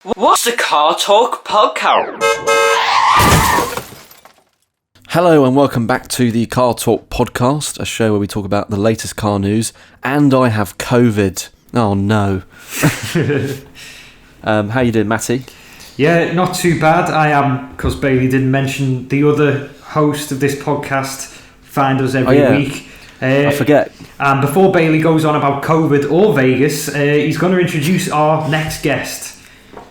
What's the Car Talk podcast? Hello and welcome back to the Car Talk podcast, a show where we talk about the latest car news. And I have COVID. Oh no. How you doing, Matty? Yeah, not too bad. I am, because Bailey didn't mention, the other host of this podcast. Find us every week. I forget. And before Bailey goes on about COVID or Vegas, he's going to introduce our next guest.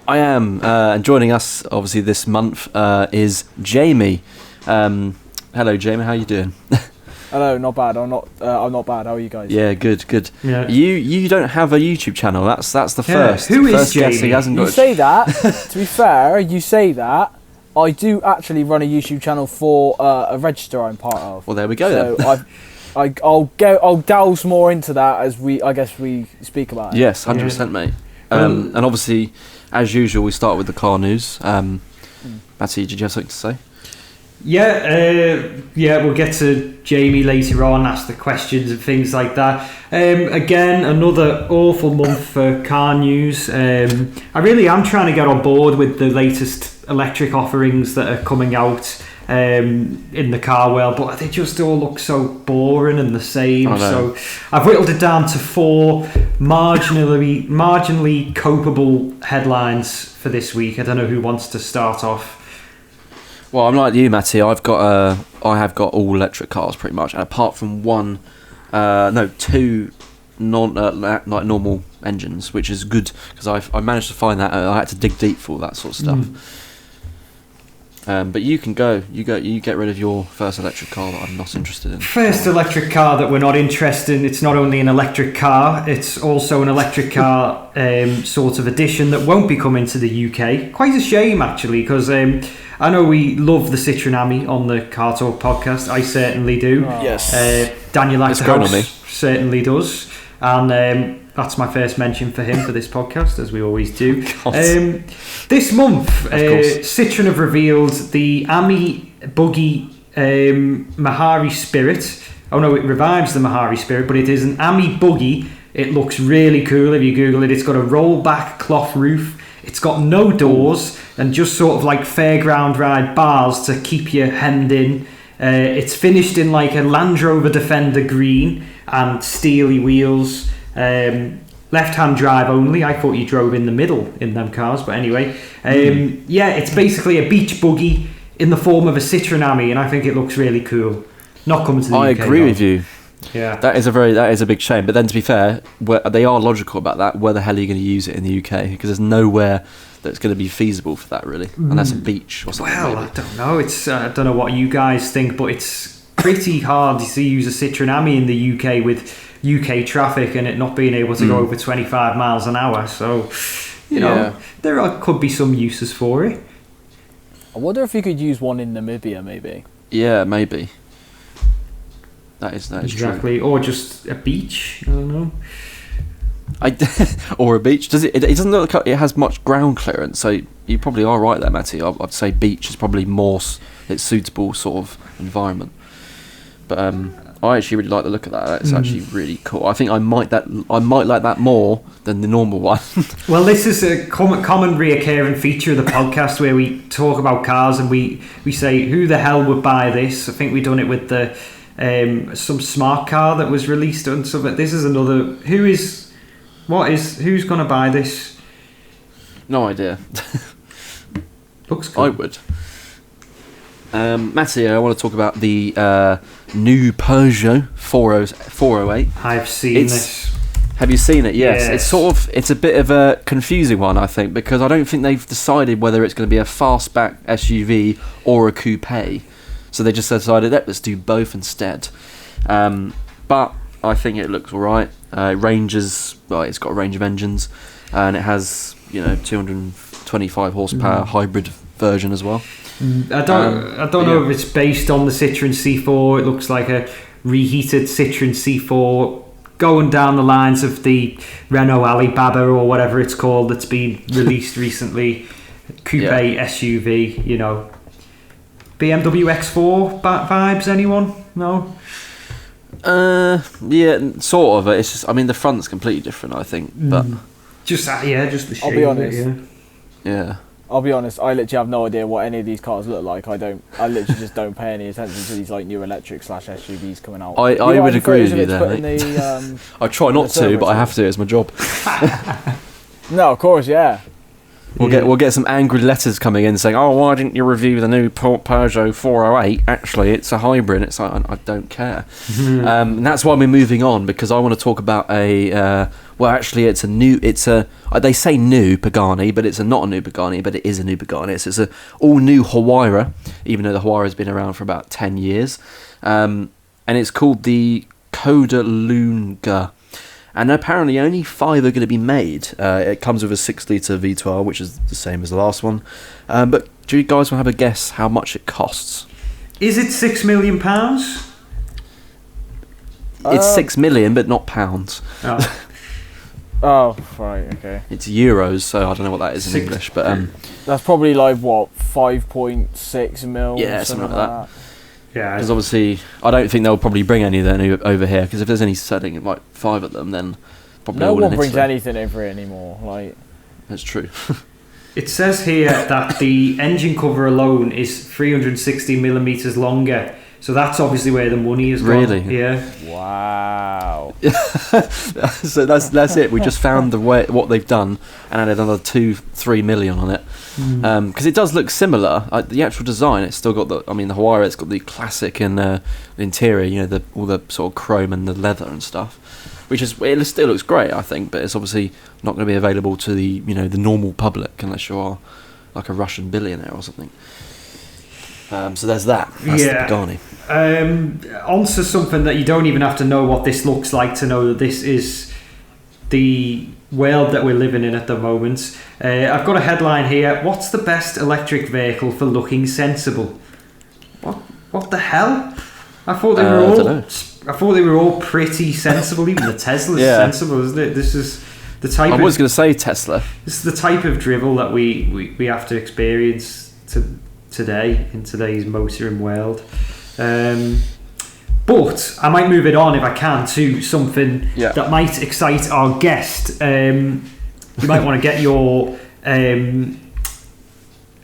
I am, and joining us obviously this month is Jamie. Hello, Jamie. How you doing? Hello, not bad. I'm not bad. How are you guys? Yeah, good. Yeah. You don't have a YouTube channel. That's the first. Who is first Jamie? guest who hasn't got. You say that. To be fair, you say that. I do actually run a YouTube channel for a register I'm part of. Well, there we go. So then. I'll delve more into that as we speak about it. Yes, 100%, mate. And obviously, as usual, we start with the car news. Matty, did you have something to say? Yeah, we'll get to Jamie later on, ask the questions and things like that. Again, another awful month for car news. I really am trying to get on board with the latest electric offerings that are coming out in the car world, but they just all look so boring and the same. So I've whittled it down to 4 marginally copeable headlines for this week. I don't know who wants to start off. Well, I'm like you, Matty. I have got all electric cars pretty much, and apart from two like normal engines, which is good because I managed to find that. I had to dig deep for all that sort of stuff. But you get rid of your first electric car that I'm not interested in. First electric car that we're not interested in. It's not only an electric car, it's also an electric car sort of edition that won't be coming to the UK. Quite a shame, actually, because I know we love the Citroen Ami on the Car Talk podcast. I certainly do. Yes. Daniel It's grown on me. certainly does. And that's my first mention for him for this podcast, as we always do. This month, Citroen have revealed the Ami Buggy Mahari Spirit. Oh no, it revives the Mahari Spirit, but it is an Ami Buggy. It looks really cool if you Google it. It's got a roll-back cloth roof. It's got no doors and just sort of like fairground ride bars to keep you hemmed in. It's finished in like a Land Rover Defender green and steely wheels. Left-hand drive only. I thought you drove in the middle in them cars, but anyway. It's basically a beach buggy in the form of a Citroen Ami, and I think it looks really cool. Not coming to the UK. I agree with you. Yeah, that is a big shame. But then, to be fair, they are logical about that. Where the hell are you going to use it in the UK? Because there's nowhere that's going to be feasible for that, really, unless a beach or something. Well, maybe. I don't know. It's I don't know what you guys think, but it's pretty hard to use a Citroen Ami in the UK with UK traffic and it not being able to go over 25 miles an hour. So, you know, could be some uses for it. I wonder if you could use one in Namibia, maybe. Yeah, maybe. That is exactly, true. Or just a beach. I don't know. Or a beach. Does it? It doesn't look like it has much ground clearance. So you probably are right there, Matty. I'd say beach is probably more its suitable sort of environment. But I actually really like the look of that. It's actually really cool. I think I might like that more than the normal one. Well, this is a common reoccurring feature of the podcast where we talk about cars and we say who the hell would buy this. I think we've done it with the some smart car that was released and stuff. This is another. Who's going to buy this? No idea. Looks cool. I would. Matty, I want to talk about the new Peugeot 408. I've seen this. Have you seen it? Yes. Yes. It's a bit of a confusing one, I think, because I don't think they've decided whether it's going to be a fastback SUV or a coupe. So they just decided, let's do both instead. But I think it looks alright. It's got a range of engines, and it has 225 horsepower hybrid version as well. I don't know if it's based on the Citroen C4. It looks like a reheated Citroen C4 going down the lines of the Renault Alibaba or whatever it's called that's been released recently. Coupe SUV, BMW X4 vibes, anyone? No? Yeah, sort of. It's just, the front's completely different, I think. But just the shape. I'll be honest. Yeah. I'll be honest, I literally have no idea what any of these cars look like. I literally just don't pay any attention to these like new electric / SUVs coming out. I would agree with you there. Mate. I try not to, but I have to. It's my job. No, of course, yeah. We'll get some angry letters coming in saying, "Oh, why didn't you review the new Peugeot 408? Actually, it's a hybrid." It's like I don't care, and that's why we're moving on, because I want to talk about a. Well, actually, it's a new. It's a. They say new Pagani, but it's not a new Pagani, but it is a new Pagani. It's a all new Huayra, even though the Huayra's been around for about 10 years, and it's called the Coda Lunga. And apparently only 5 are going to be made. It comes with a 6-litre V12, which is the same as the last one. But do you guys want to have a guess how much it costs? Is it £6 million? It's 6 million, but not pounds. Oh. Oh, right, okay. It's euros, so I don't know what that is in English. But that's probably like, what, 5.6 mil? Yeah, something like that. Yeah, because obviously I don't think they'll probably bring any of them over here, because if there's any selling like 5 of them, then probably no all one in brings Italy. anything over here anymore. Like, that's true. It says here that the engine cover alone is 360 millimeters longer, so that's obviously where the money is gone. Really? Yeah. wow. So that's it. We just found what they've done and added another 2-3 million on it. Because it does look similar. The actual design, it's still got the Huayra, it's got the classic in the interior, you know, all the sort of chrome and the leather and stuff, which is, it still looks great, I think, but it's obviously not going to be available to the normal public unless you are like a Russian billionaire or something. So there's that. That's the Pagani. Onto something that you don't even have to know what this looks like to know that this is the world that we're living in at the moment. I've got a headline here. What's the best electric vehicle for looking sensible? What the hell? I thought they were all pretty sensible. Even the Tesla's sensible, isn't it? This is the type. I was going to say Tesla. This is the type of drivel that we have to experience today in today's motoring world. But I might move it on if I can to something that might excite our guest. You might want to get your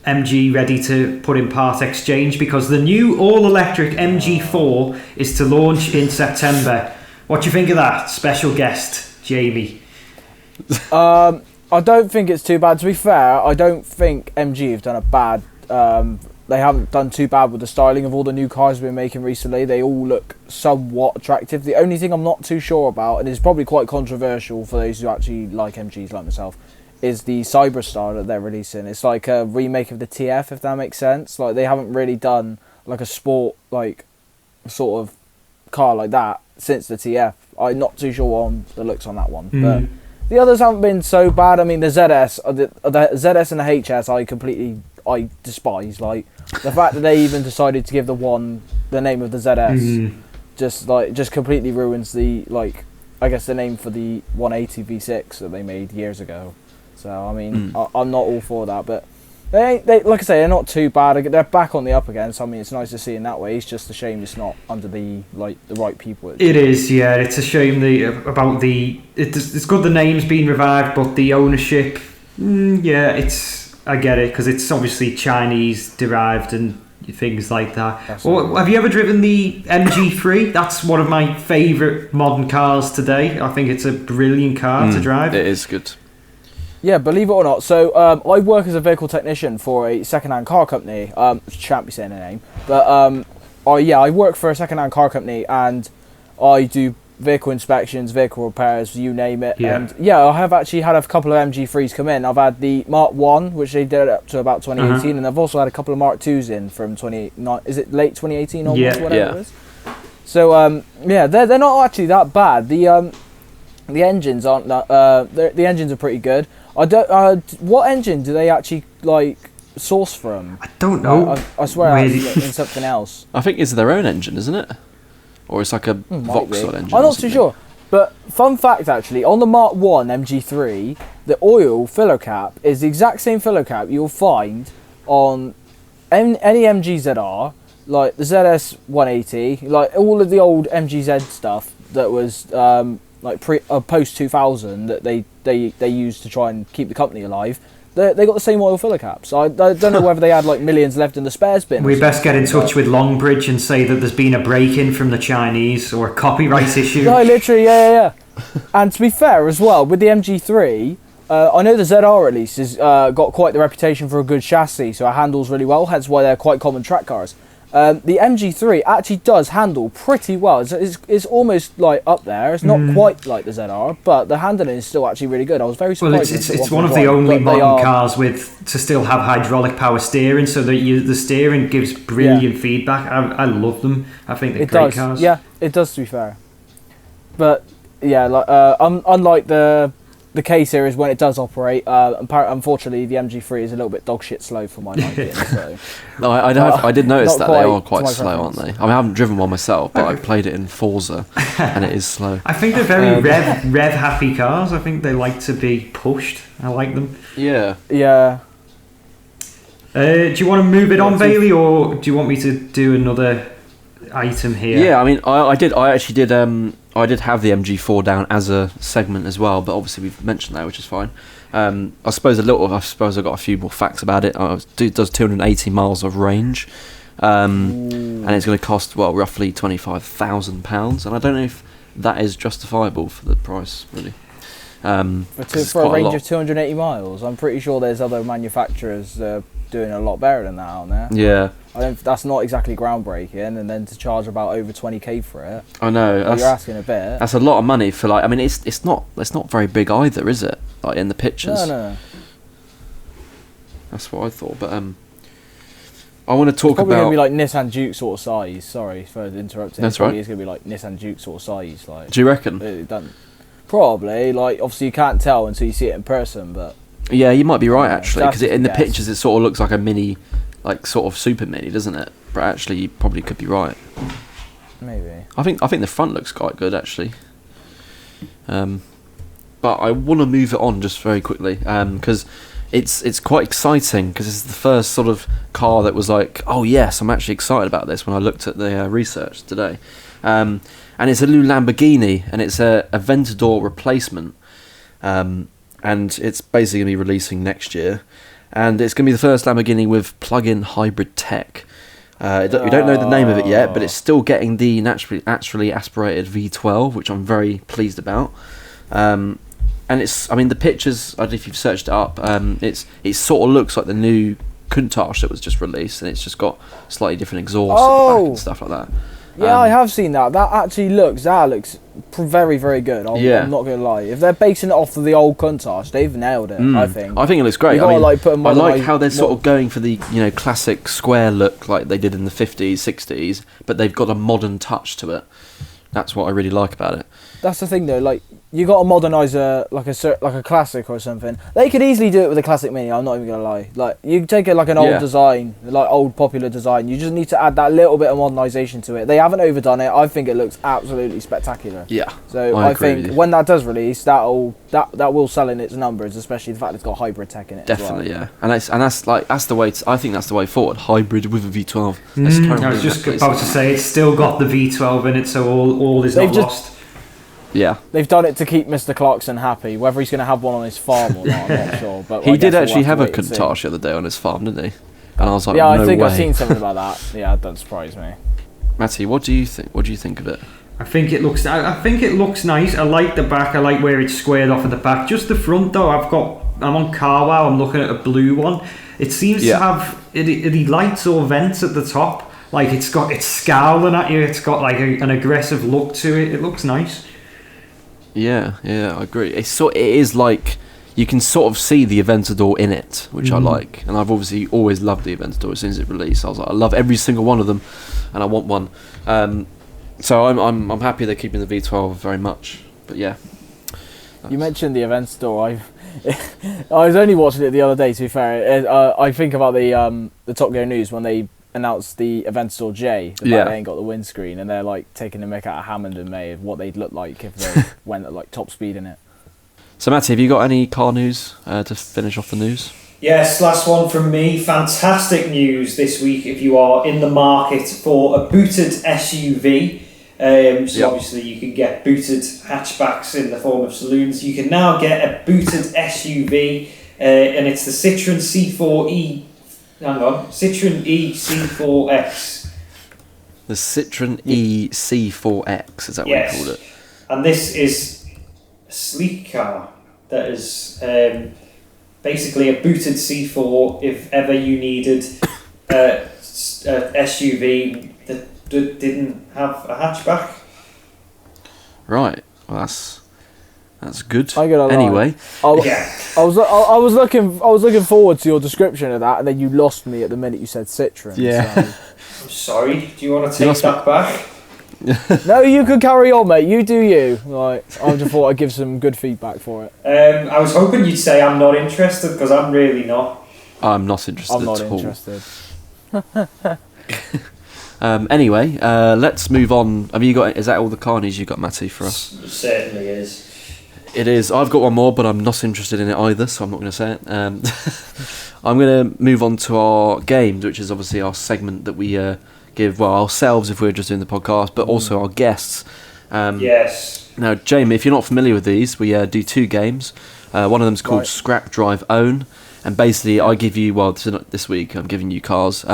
MG ready to put in part exchange, because the new all-electric MG4 is to launch in September. What do you think of that, special guest, Jamie? I don't think it's too bad. To be fair, I don't think MG have done a bad... they haven't done too bad with the styling of all the new cars we've been making recently. They all look somewhat attractive. The only thing I'm not too sure about, and it's probably quite controversial for those who actually like MGs like myself, is the Cyberstar that they're releasing. It's like a remake of the TF, if that makes sense. Like, they haven't really done like a sport, like, sort of car like that since the TF. I'm not too sure on the looks on that one, but the others haven't been so bad. I mean, the ZS, the ZS and the HS, I despise. Like, the fact that they even decided to give the name of the ZS just completely ruins the, like, I guess the name for the 180 V6 that they made years ago. So I mean, I'm not all for that, but they like I say, they're not too bad. They're back on the up again, so I mean, it's nice to see in that way. It's just a shame it's not under the right people. It is, yeah. It's a shame it's good the name's been revived, but the ownership, I get it, because it's obviously Chinese derived and things like that. Well, have you ever driven the MG3? That's one of my favourite modern cars today. I think it's a brilliant car to drive. It is good. Yeah, believe it or not. So I work as a vehicle technician for a second-hand car company. Shan't be saying a name, but I work for a second-hand car company, and I do vehicle inspections, vehicle repairs, you name it. Yeah. And I have actually had a couple of MG3s come in. I've had the Mark 1, which they did up to about 2018, and I've also had a couple of Mark 2s in from 2019. Is it late 2018 onwards, whatever it is? So they're not actually that bad. The engines aren't that. The engines are pretty good. I don't. What engine do they actually source from? I don't know. I swear I was in something else. I think it's their own engine, isn't it? Or it's like a Vauxhall engine. I'm not too sure. But fun fact, actually, on the Mark 1 MG3, the oil filler cap is the exact same filler cap you'll find on any MGZR, like the ZS 180, like all of the old MGZ stuff that was post 2000 that they used to try and keep the company alive. They got the same oil filler caps. I don't know whether they had like millions left in the spares bin. We best get in touch with Longbridge and say that there's been a break-in from the Chinese or a copyright issue. No, literally, yeah. And to be fair as well, with the MG3, I know the ZR at least has got quite the reputation for a good chassis, so it handles really well, hence why they're quite common track cars. The MG3 actually does handle pretty well. It's almost like up there. It's not quite like the ZR, but the handling is still actually really good. I was very surprised. Well, it's one of the only modern cars to still have hydraulic power steering, so that the steering gives brilliant feedback. I love them. I think they're great cars. Yeah, it does, to be fair. But yeah, like unlike the K series when it does operate, unfortunately the MG3 is a little bit dog shit slow for my liking. So. No, I did notice that they are quite slow, aren't they? I mean, I haven't driven one myself, but I've played it in Forza, and it is slow. I think they're very rev happy cars. I think they like to be pushed. I like them. Yeah. Yeah. Do you want to move it on, Bailey, or do you want me to do another item here? Yeah, I mean, I did have the MG4 down as a segment as well, but obviously we've mentioned that, which is fine. I suppose I've got a few more facts about it. It does 280 miles of range, and it's going to cost roughly £25,000, and I don't know if that is justifiable for the price, really. For a range of 280 miles, I'm pretty sure there's other manufacturers doing a lot better than that, aren't there? Yeah. That's not exactly groundbreaking, and then to charge about over 20k for it. I know. You're asking a bit. That's a lot of money for I mean, it's not very big either, is it? Like in the pictures. No. That's what I thought, but I want to talk it's probably about. Going to be like Nissan Duke sort of size. Sorry for interrupting. That's right. It's going to be like Nissan Duke sort of size. Like. Do you reckon? Probably. Like obviously you can't tell until you see it in person, but. Yeah, you might be right actually, because in the guess. pictures it sort of looks like a mini, like sort of super mini, doesn't it? But actually, you probably could be right. Maybe. I think the front looks quite good actually. But I want to move it on just very quickly because it's quite exciting because it's the first sort of car that was like, oh yes, I'm actually excited about this when I looked at the research today. And it's a new Lamborghini, and it's a Aventador replacement. And it's basically going to be releasing next year. And it's going to be the first Lamborghini with plug-in hybrid tech. We don't know the name of it yet, but it's still getting the naturally aspirated V12, which I'm very pleased about. And the pictures, I don't know if you've searched it up, it sort of looks like the new Countach that was just released, and it's just got slightly different exhaust at the back and stuff like that. Yeah, I have seen that. That actually looks very, very good. I'm not going to lie. If they're basing it off of the old Countach, they've nailed it, I think. I think it looks great. I like how they're sort of going for the classic square look like they did in the 50s, 60s, but they've got a modern touch to it. That's what I really like about it. That's the thing though, like you got to modernise like a classic or something. They could easily do it with a classic Mini. I'm not even gonna lie. Like you take it like an old design, like old popular design. You just need to add that little bit of modernisation to it. They haven't overdone it. I think it looks absolutely spectacular. Yeah. So I think when that does release, that will sell in its numbers, especially the fact it's got hybrid tech in it. Definitely, as well. yeah. And that's the way. I think that's the way forward. Hybrid with a V12. I was just about to say it's still got the V12 in it, so all is not lost. Yeah, they've done it to keep Mr. Clarkson happy. Whether he's going to have one on his farm or not, I'm not sure. But he did actually have a Countach the other day on his farm, didn't he? And I was like, I think I've seen something about that. Yeah, that doesn't surprise me. Matty, what do you think? What do you think of it? I think it looks nice. I like the back. I like where it's squared off at the back. Just the front though. I'm on CarWow. I'm looking at a blue one. It seems to have it lights or vents at the top. Like it's scowling at you. It's got like an aggressive look to it. It looks nice. Yeah, I agree. It is like you can sort of see the Aventador in it, which I like. And I've obviously always loved the Aventador as soon as it released. I was like, I love every single one of them, and I want one. So I'm happy they're keeping the V12 very much. But yeah, you mentioned the Aventador. I was only watching it the other day. To be fair, I think about the Top Gear News when they announced the Aventador J. The fact they ain't got the windscreen, and they're like taking the mick out of Hammond and May of what they'd look like if they went at like top speed in it. So Matty, have you got any car news to finish off the news? Yes, last one from me. Fantastic news this week if you are in the market for a booted SUV. Obviously you can get booted hatchbacks in the form of saloons. You can now get a booted SUV and it's the Citroen C4E. Hang on, Citroen EC4X. The Citroen EC4X, is that what you called it? And this is a sleek car that is basically a booted C4 if ever you needed a SUV that didn't have a hatchback. Right. Well, that's good. I gotta lie. Anyway, I was looking forward to your description of that, and then you lost me at the minute you said Citroen. Yeah. So. I'm sorry. Do you want to take that back? No, you can carry on, mate. You do you. Like, I just thought I'd give some good feedback for it. I was hoping you'd say I'm not interested, because I'm really not. I'm not interested I'm not at all. interested. Anyway, let's move on. Have you got? Is that all the carnage you got, Matty, for us? It certainly is. It is. I've got one more, but I'm not interested in it either, so I'm not going to say it. I'm going to move on to our games, which is obviously our segment that we give, well, ourselves if we're just doing the podcast, but also our guests. Yes. Now, Jamie, if you're not familiar with these, we do 2 games. One of them's called Scrap Drive Own, and basically I give you, well, this week I'm giving you cars.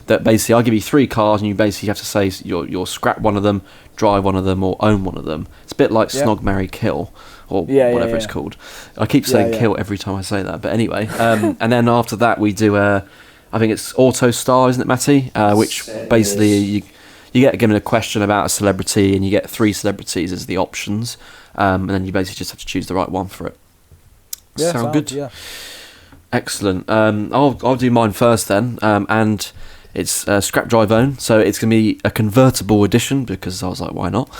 That basically I give you 3 cars, and you basically have to say you'll scrap one of them, drive one of them, or own one of them. It's a bit like Snog, Marry, Kill, or whatever it's called. I keep saying kill every time I say that, but anyway. And then after that we do I think it's Auto Star, isn't it, Matty? Which basically you get given a question about a celebrity, and you get 3 celebrities as the options, and then you basically just have to choose the right one for it. Sound good? Yeah. Excellent. I'll do mine first then, and it's Scrap Drive Own, so it's going to be a convertible edition, because I was like, why not?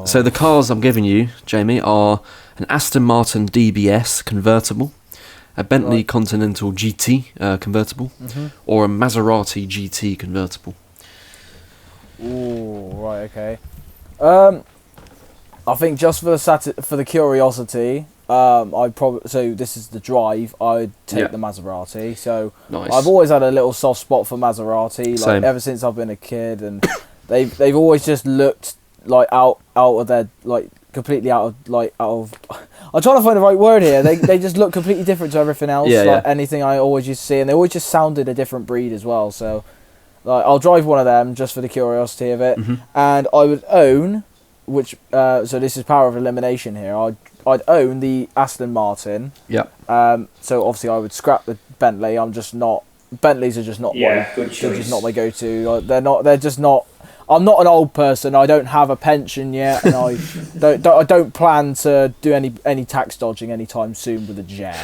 So the cars I'm giving you, Jamie, are an Aston Martin DBS convertible, a Bentley Continental GT convertible, or a Maserati GT convertible. Ooh, right, okay. I think just for the curiosity, I'd probably, so this is the drive, I'd take the Maserati. So nice. I've always had a little soft spot for Maserati, like Same. ever since I've been a kid, and they've always just looked like out of their, like completely out of I'm trying to find the right word here. They just look completely different to everything else. Anything I always used to see, and they always just sounded a different breed as well. So like I'll drive one of them just for the curiosity of it, and I would own, which so this is power of elimination here. I'd own the Aston Martin. Yep. So obviously I would scrap the Bentley. Bentleys are just not good choice. They're just not my go-to. Like, they're just not. I'm not an old person. I don't have a pension yet, and I don't plan to do any tax dodging anytime soon with a Jag.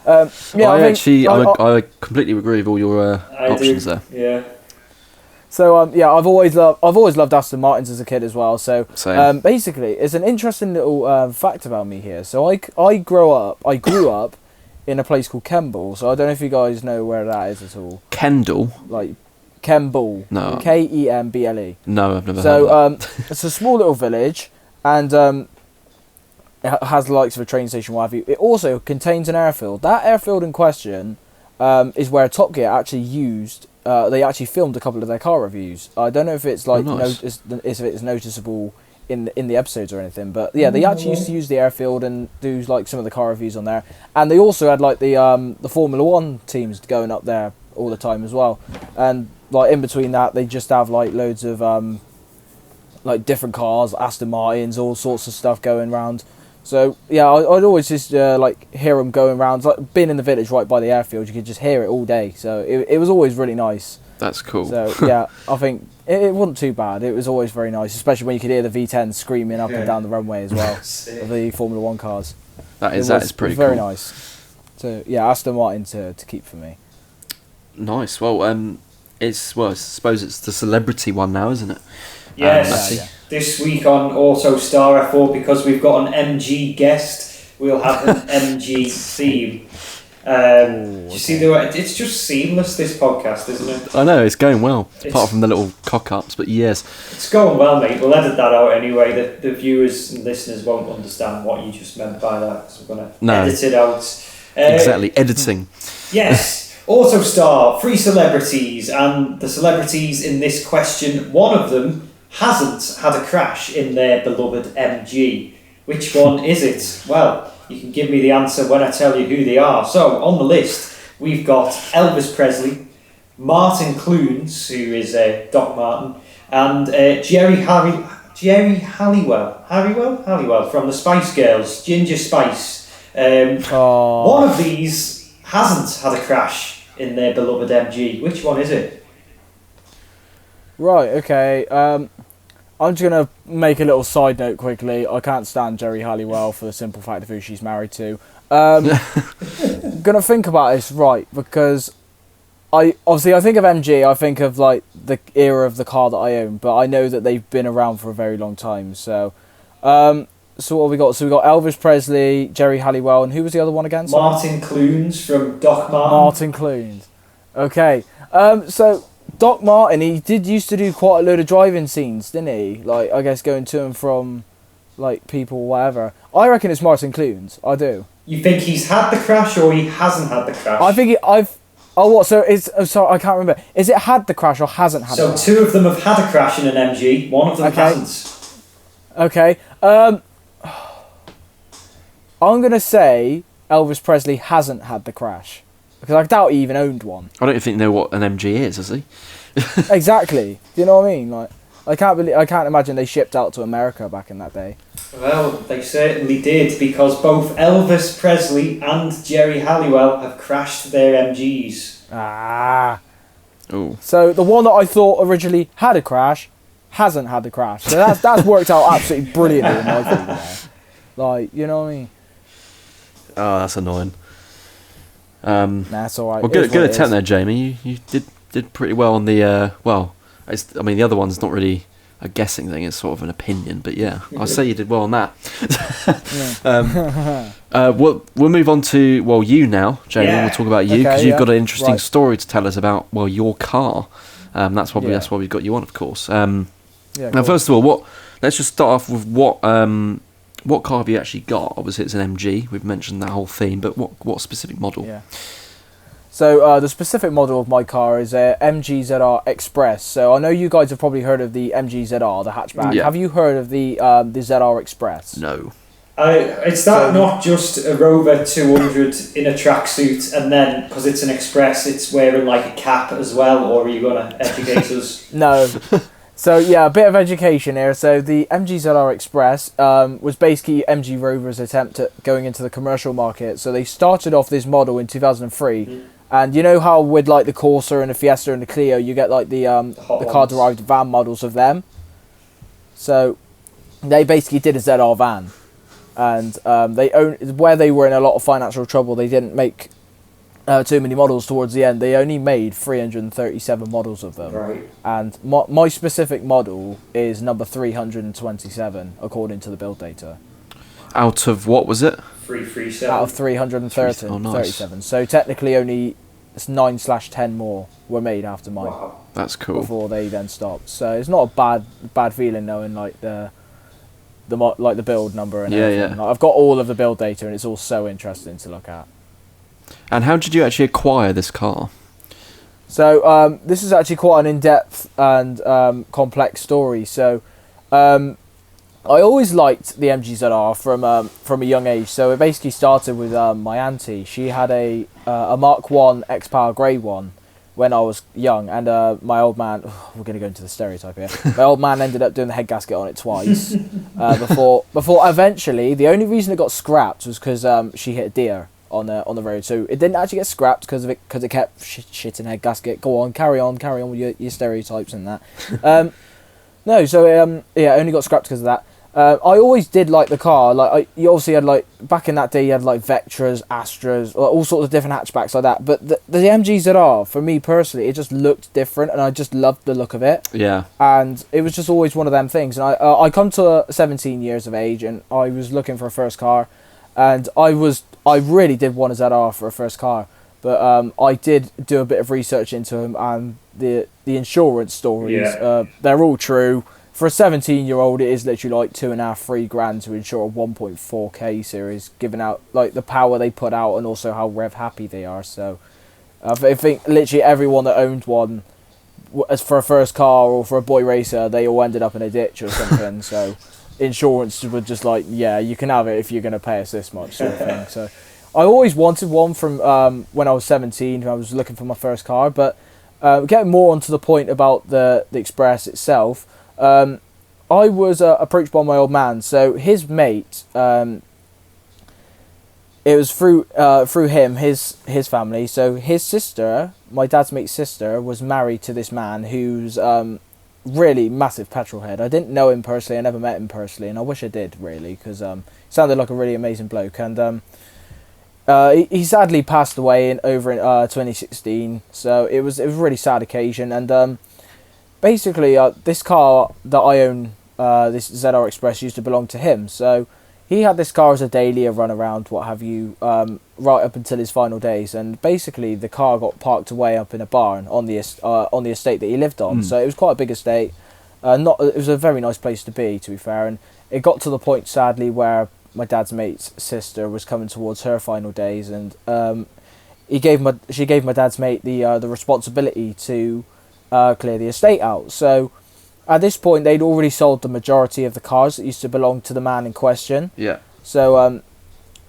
I completely agree with all your options there. Yeah. So I've always loved Aston Martins as a kid as well. So basically, it's an interesting little fact about me here. So I grew up in a place called Kemble. So I don't know if you guys know where that is at all. Kendall? Like Kemble. No. Kemble. No, I've never heard of that. It's a small little village, and it has the likes of a train station, what have you. It also contains an airfield. That airfield in question is where Top Gear actually used. They actually filmed a couple of their car reviews. I don't know if it's like if it's noticeable in the episodes or anything, but yeah, they actually used to use the airfield and do like some of the car reviews on there. And they also had like the Formula One teams going up there all the time as well. And like in between that, they just have like loads of like different cars, Aston Martins, all sorts of stuff going around. So yeah, I'd always just like hear them going around. Like being in the village right by the airfield, you could just hear it all day. So it was always really nice. That's cool. So yeah, I think it wasn't too bad. It was always very nice, especially when you could hear the V10 screaming up and down the runway as well of the Formula One cars. That is pretty cool. Very nice. So yeah, Aston Martin to keep for me. Nice. Well, I suppose it's the celebrity one now, isn't it? Yes. This week on Auto Star F4, because we've got an MG guest, we'll have an MG theme. You see, it's just seamless, this podcast, isn't it? I know, it's going well, apart from the little cock-ups, but yes. It's going well, mate. We'll edit that out anyway. The viewers and listeners won't understand what you just meant by that, because we're going to edit it out. Exactly, editing. Yes. Autostar, 3 celebrities, and the celebrities in this question, one of them hasn't had a crash in their beloved MG. Which one is it? Well, You can give me the answer when I tell you who they are. So, on the list, we've got Elvis Presley, Martin Clunes, who is Doc Martin, and Jerry Halliwell from the Spice Girls, Ginger Spice. One of these hasn't had a crash in their beloved MG. Which one is it? Right, okay. I'm just going to make a little side note quickly. I can't stand Jerry Halliwell for the simple fact of who she's married to. Going to think about this, right, because I think of MG, I think of like the era of the car that I own, but I know that they've been around for a very long time. So what have we got? So we got Elvis Presley, Jerry Halliwell, and who was the other one again? Sorry? Martin Clunes from Doc Martin. Martin Clunes. Okay. So Doc Martin, he did used to do quite a load of driving scenes, didn't he? Like, I guess going to and from, like, people, whatever. I reckon it's Martin Clunes. I do. You think he's had the crash or he hasn't had the crash? I think Oh, what? So it's... Oh, sorry, I can't remember. Is it had the crash or hasn't had the crash? So two of them have had a crash in an MG. One of them hasn't. Okay. I'm going to say Elvis Presley hasn't had the crash. Because I doubt he even owned one. I don't think know what an MG is, does he? Exactly. Do you know what I mean? Like, I can't imagine they shipped out to America back in that day. Well, they certainly did, because both Elvis Presley and Jerry Halliwell have crashed their MGs. Ah. Oh. So the one that I thought originally had a crash hasn't had the crash. So that's worked out absolutely brilliantly in my favour there. Like, you know what I mean? Oh, that's annoying. That's all right. Well, good attempt there, Jamie. You did pretty well on the I mean, the other one's not really a guessing thing; it's sort of an opinion. But yeah, I'll say you did well on that. We'll move on to you now, Jamie. Yeah. We'll talk about you because you've got an interesting Right. story to tell us about your car. That's why we've got you on, of course. Now, cool. first of all, let's just start off with what car have you actually got? Obviously, it's an MG. We've mentioned that whole theme, but what specific model? Yeah. So the specific model of my car is a mgzr Express. So I know you guys have probably heard of the mgzr, the hatchback. Yeah. Have you heard of the ZR Express? No. It's not just a Rover 200 in a tracksuit, and then, because it's an Express, it's wearing like a cap as well, or are you going to educate us? No. So yeah, a bit of education here. So the mgzr Express was basically MG Rover's attempt at going into the commercial market. So they started off this model in 2003, and you know how with like the Corsa and the Fiesta and the Clio, you get like the car-derived van models of them. So they basically did a ZR van, and where they were in a lot of financial trouble, they didn't make too many models towards the end. They only made 337 models of them. Right. And my specific model is number 327, according to the build data. Out of what was it? 337. Out of 337. Oh, nice. So technically only 9/10 more were made after mine. Wow. That's cool. Before they then stopped. So it's not a bad feeling knowing like the build number and everything. Yeah. Like, I've got all of the build data and it's all so interesting to look at. And how did you actually acquire this car? So this is actually quite an in-depth and complex story. So I always liked the MGZR from a young age. So it basically started with my auntie. She had a Mark 1 X-Power Grey one when I was young, and my old man, we're going to go into the stereotype here, my old man ended up doing the head gasket on it twice before eventually, the only reason it got scrapped was because she hit a deer on the road. So it didn't actually get scrapped because it kept shitting head gasket. Go on, carry on with your stereotypes and that. No, so it only got scrapped because of that. I always did like the car. Like you obviously had like back in that day, you had like Vectras, Astras, all sorts of different hatchbacks like that. But the MGZR, for me personally, it just looked different, and I just loved the look of it. Yeah. And it was just always one of them things. And I come to 17 years of age, and I was looking for a first car, and I really did want a ZR for a first car. But I did do a bit of research into them, and the insurance stories, they're all true. For a 17-year-old, it is literally like $2,500, $3,000 to insure a 1.4K series, given out like the power they put out and also how rev happy they are. So I think literally everyone that owned one, as for a first car or for a boy racer, they all ended up in a ditch or something. So insurance were just like, yeah, you can have it if you're going to pay us this much, sort of thing. So I always wanted one from when I was 17, when I was looking for my first car. But getting more onto the point about the Express itself, I was approached by my old man. So his mate, it was through him, his family. So his sister, my dad's mate's sister, was married to this man who's really massive petrol head. I didn't know him personally, I never met him personally, and I wish I did, really, because he sounded like a really amazing bloke. And he sadly passed away over in 2016, so it was a really sad occasion. And basically, this car that I own, this ZR Express, used to belong to him. So he had this car as a daily, a run around, what have you, right up until his final days. And basically, the car got parked away up in a barn on the estate that he lived on. So it was quite a big estate. It was a very nice place to be fair. And it got to the point, sadly, where my dad's mate's sister was coming towards her final days, and she gave my dad's mate the responsibility to clear the estate out. So at this point, they'd already sold the majority of the cars that used to belong to the man in question. Yeah. So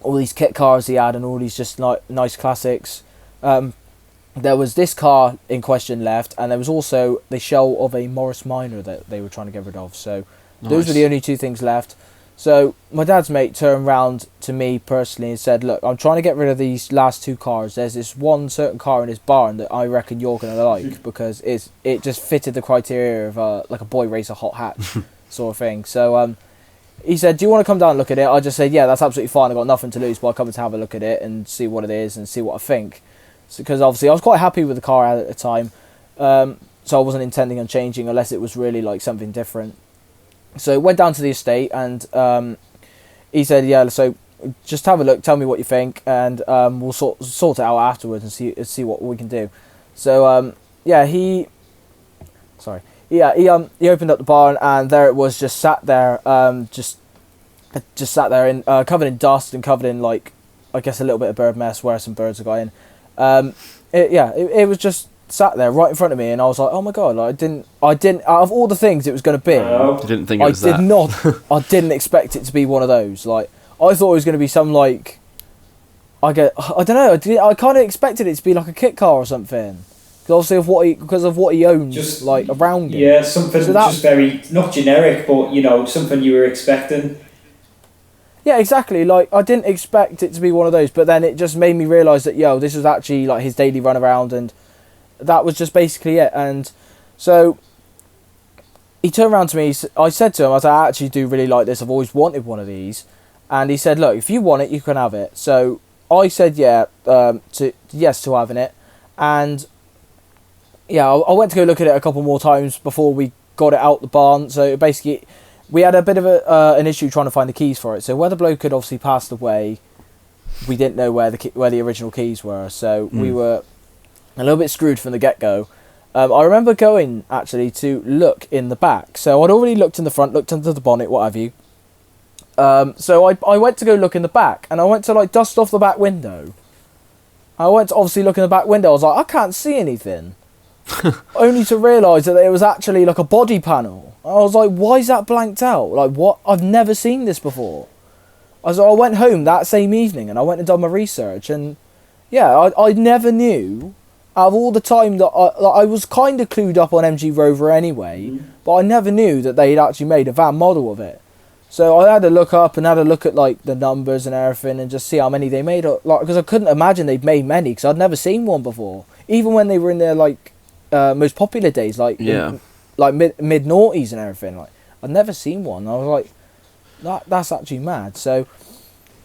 all these kit cars he had, and all these just nice classics. There was this car in question left, and there was also the shell of a Morris Minor that they were trying to get rid of. So those were the only two things left. So my dad's mate turned round to me personally and said, look, I'm trying to get rid of these last two cars. There's this one certain car in this barn that I reckon you're going to like, because it just fitted the criteria of like a boy racer hot hatch sort of thing. So he said, do you want to come down and look at it? I just said, yeah, that's absolutely fine. I've got nothing to lose by coming to have a look at it and see what it is and see what I think. Because obviously I was quite happy with the car at the time. So I wasn't intending on changing unless it was really like something different. So went down to the estate, and he said, yeah, so just have a look, tell me what you think, and we'll sort it out afterwards and see what we can do. So he opened up the barn, and there it was, just sat there, just sat there in covered in dust and covered in, like, I guess a little bit of bird mess where some birds had got in. It was just sat there right in front of me, and I was like, oh my god, like, I didn't out of all the things it was going to be, You didn't think it was that? I didn't expect it to be one of those. Like, I thought it was going to be some, like, I don't know, I kind of expected it to be like a kit car or something, because obviously because of what he owns, just like around it. Yeah, something so just very, not generic, but something you were expecting. Yeah, exactly. Like, I didn't expect it to be one of those, but then it just made me realise that, this was actually like his daily run around, and that was just basically it. And so he turned around to me. I said to him, I actually do really like this. I've always wanted one of these. And he said, look, if you want it, you can have it. So I said yes to having it. And I went to go look at it a couple more times before we got it out the barn. So basically, we had a bit of an issue trying to find the keys for it. So where the bloke had obviously passed away, we didn't know where the original keys were. So we were a little bit screwed from the get-go. I remember going, actually, to look in the back. So I'd already looked in the front, looked under the bonnet, what have you. So I went to go look in the back, and I went to, like, dust off the back window. I went to obviously look in the back window. I was like, I can't see anything. Only to realise that it was actually, like, a body panel. I was like, why is that blanked out? Like, what? I've never seen this before. I went home that same evening, and I went and done my research, and I never knew. Out of all the time that I was kind of clued up on MG Rover anyway, but I never knew that they'd actually made a van model of it. So I had to look up and had a look at, like, the numbers and everything, and just see how many they made. Like, because I couldn't imagine they'd made many, because I'd never seen one before. Even when they were in their, like, most popular days, like mid noughties and everything. Like, I'd never seen one. I was like, that's actually mad. So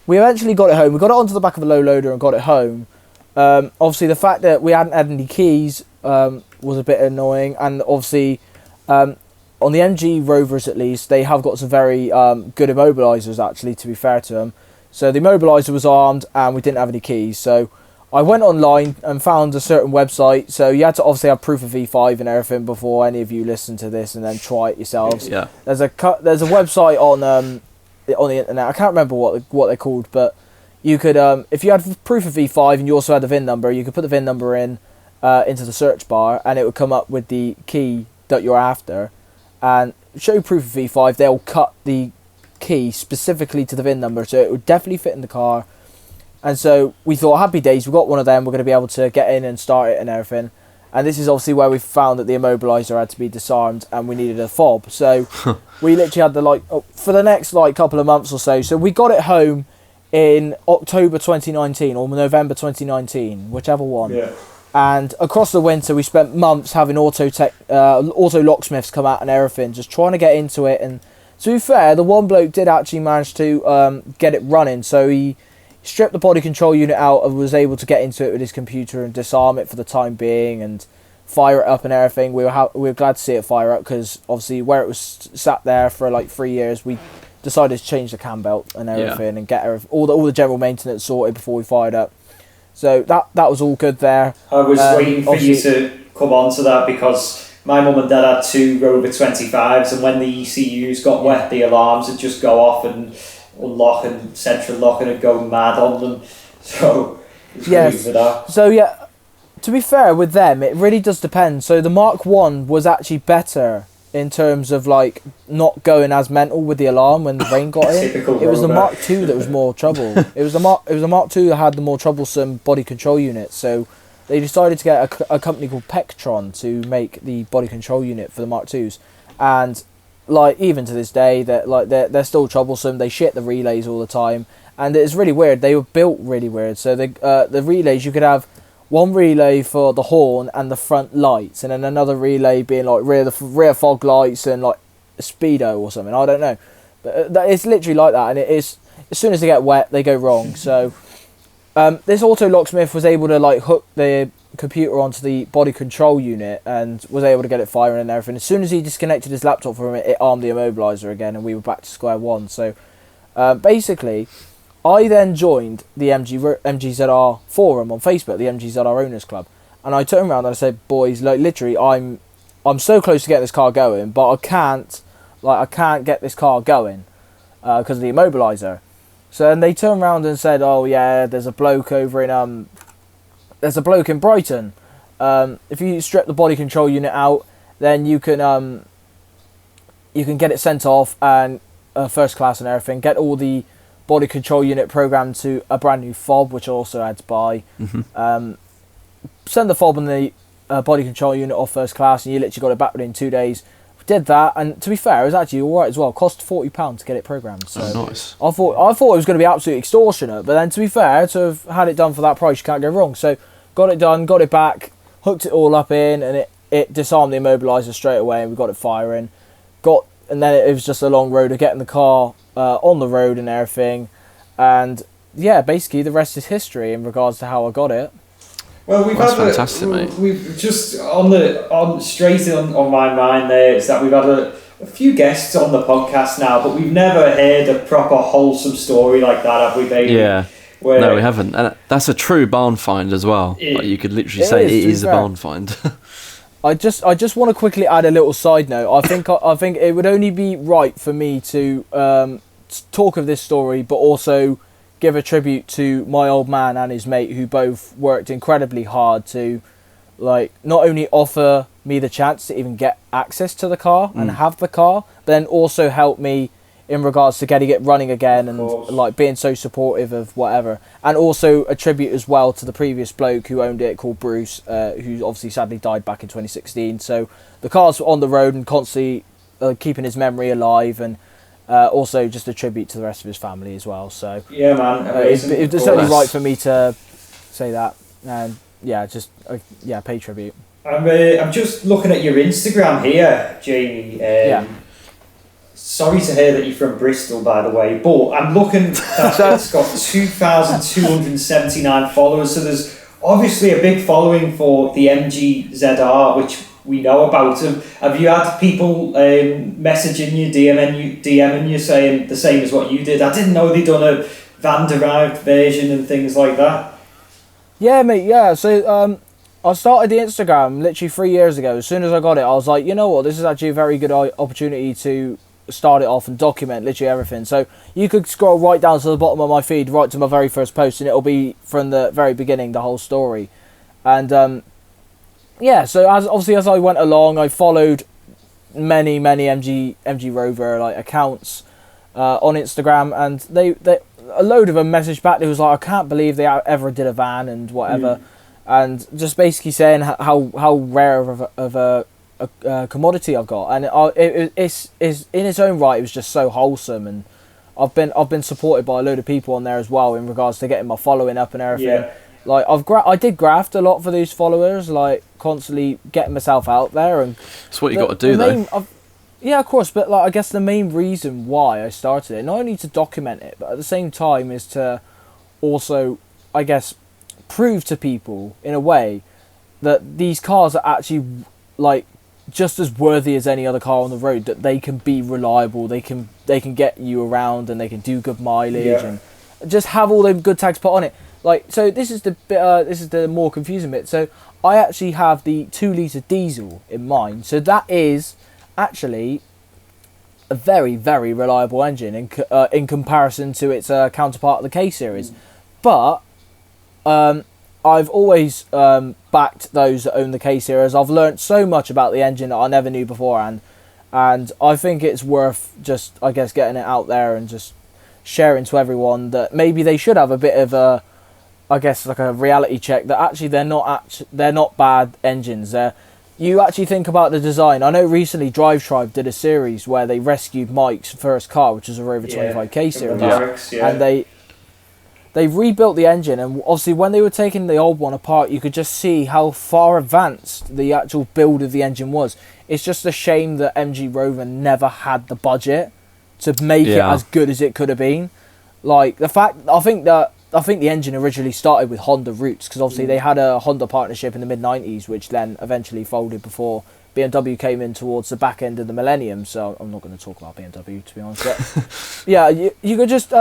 we eventually got it home. We got it onto the back of a low loader and got it home. Obviously, the fact that we hadn't had any keys was a bit annoying, and obviously, on the MG Rovers at least, they have got some very good immobilizers, actually, to be fair to them. So the immobilizer was armed, and we didn't have any keys. So I went online and found a certain website. So you had to obviously have proof of V5 and everything before any of you listen to this, and then try it yourselves. Yeah. There's a website on the internet. I can't remember what they're called, but you could, if you had proof of V5 and you also had the VIN number, you could put the VIN number in into the search bar, and it would come up with the key that you're after, and show proof of V5. They'll cut the key specifically to the VIN number, so it would definitely fit in the car. And so we thought, happy days, we've got one of them, we're going to be able to get in and start it and everything. And this is obviously where we found that the immobiliser had to be disarmed and we needed a fob. So we literally had for the next couple of months or so. So we got it home in October 2019 or November 2019, whichever one. Yeah. And across the winter, we spent months having auto locksmiths come out and everything, just trying to get into it. And to be fair, the one bloke did actually manage to get it running. So he stripped the body control unit out and was able to get into it with his computer and disarm it for the time being and fire it up and everything. We were glad to see it fire up because obviously where it was sat there for 3 years, we decided to change the cam belt and everything and get all the general maintenance sorted before we fired up. So that was all good there. I was waiting for you to come on to that because my mum and dad had 2 Rover 25s, and when the ECUs got wet, the alarms would just go off and unlock and central lock and go mad on them. So yes. So yeah, to be fair with them, it really does depend. So the Mark 1 was actually better in terms of not going as mental with the alarm when the rain got in. It was the Mark 2 that was more trouble. It was the Mark 2 that had the more troublesome body control unit. So they decided to get a company called Pectron to make the body control unit for the Mark 2s, and even to this day, that they're still troublesome. They shit the relays all the time, and it's really weird. They were built really weird. So the relays, you could have one relay for the horn and the front lights, and then another relay being rear fog lights and a speedo or something. I don't know, but it's literally like that. And it is, as soon as they get wet, they go wrong. So this auto locksmith was able to hook the computer onto the body control unit and was able to get it firing and everything. As soon as he disconnected his laptop from it, it armed the immobiliser again, and we were back to square one. So basically, I then joined the MGZR forum on Facebook, the MGZR Owners Club, and I turned around and I said, boys, literally, I'm so close to getting this car going, but I can't get this car going because of the immobiliser. So then they turned around and said, oh yeah, there's a bloke in Brighton. If you strip the body control unit out, then you can get it sent off and first class and everything. Get all the body control unit programmed to a brand new fob, which I also had to buy. Mm-hmm. Send the fob and the body control unit off first class, and you literally got it back within 2 days. Did that, and to be fair, it was actually alright as well. It cost £40 to get it programmed. So nice. I thought it was going to be absolute extortionate, but then to be fair, to have had it done for that price, you can't go wrong. So got it done, got it back, hooked it all up in, and it disarmed the immobiliser straight away, and we got it firing. And then it was just a long road of getting the car on the road and everything, and yeah, basically the rest is history in regards to how I got it. Well, That's fantastic, mate. We've just straight on my mind there is that we've had a few guests on the podcast now, but we've never heard a proper wholesome story like that, have we, baby? Yeah. No, we haven't, and that's a true barn find as well. You could literally say it is a barn find. I just want to quickly add a little side note. I think it would only be right for me to talk of this story, but also give a tribute to my old man and his mate, who both worked incredibly hard to not only offer me the chance to even get access to the car and have the car, but then also help me in regards to getting it running again and being so supportive of whatever. And also a tribute as well to the previous bloke who owned it, called Bruce, who obviously sadly died back in 2016. So the car's on the road and constantly keeping his memory alive, and also just a tribute to the rest of his family as well. So yeah, man, it's only right for me to say that, and pay tribute. I'm just looking at your Instagram here, Jamie. Sorry to hear that you're from Bristol, by the way, but I'm looking that it's got 2,279 followers, so there's obviously a big following for the mgzr, which we know about. Have you had people messaging you, DMing you, saying the same as what you did? I didn't know they'd done a van-derived version and things like that. Yeah, mate, yeah. So I started the Instagram literally 3 years ago. As soon as I got it, I was like, you know what, this is actually a very good opportunity to start it off and document literally everything. So you could scroll right down to the bottom of my feed, right to my very first post, and it'll be from the very beginning, the whole story. And so as I went along, I followed many MG Rover accounts, on Instagram, and they a load of them messaged back. They was like, I can't believe they ever did a van and whatever, and just basically saying how rare of a commodity I've got, and it's in its own right. It was just so wholesome, and I've been supported by a load of people on there as well in regards to getting my following up and everything. Yeah. Like I did graft a lot for these followers, like constantly getting myself out there, and That's what you got to do, though. Yeah, of course, but like I guess the main reason why I started it, not only to document it, but at the same time, is to also, I guess, prove to people in a way that these cars are actually like just as worthy as any other car on the road. That they can be reliable, they can get you around, and they can do good mileage, and just have all them good tags put on it. Like, so this is the bit. This is the more confusing bit. So I actually have the 2-litre diesel in mind. So that is actually a very, very reliable engine in comparison to its counterpart of the K series. But I've always backed those that own the K series. I've learnt so much about the engine that I never knew beforehand, and I think it's worth just, I guess, getting it out there and just sharing to everyone that maybe they should have a bit of a, I guess, like a reality check that actually they're not bad engines. You actually think about the design. I know recently Drive Tribe did a series where they rescued Mike's first car, which was a Rover 25k series, and they rebuilt the engine, and obviously when they were taking the old one apart, you could just see how far advanced the actual build of the engine was. It's just a shame that MG Rover never had the budget to make it as good as it could have been. Like the fact, I think the engine originally started with Honda roots, because obviously they had a Honda partnership in the mid-90s, which then eventually folded before BMW came in towards the back end of the millennium. So I'm not going to talk about BMW, to be honest. But yeah, you could just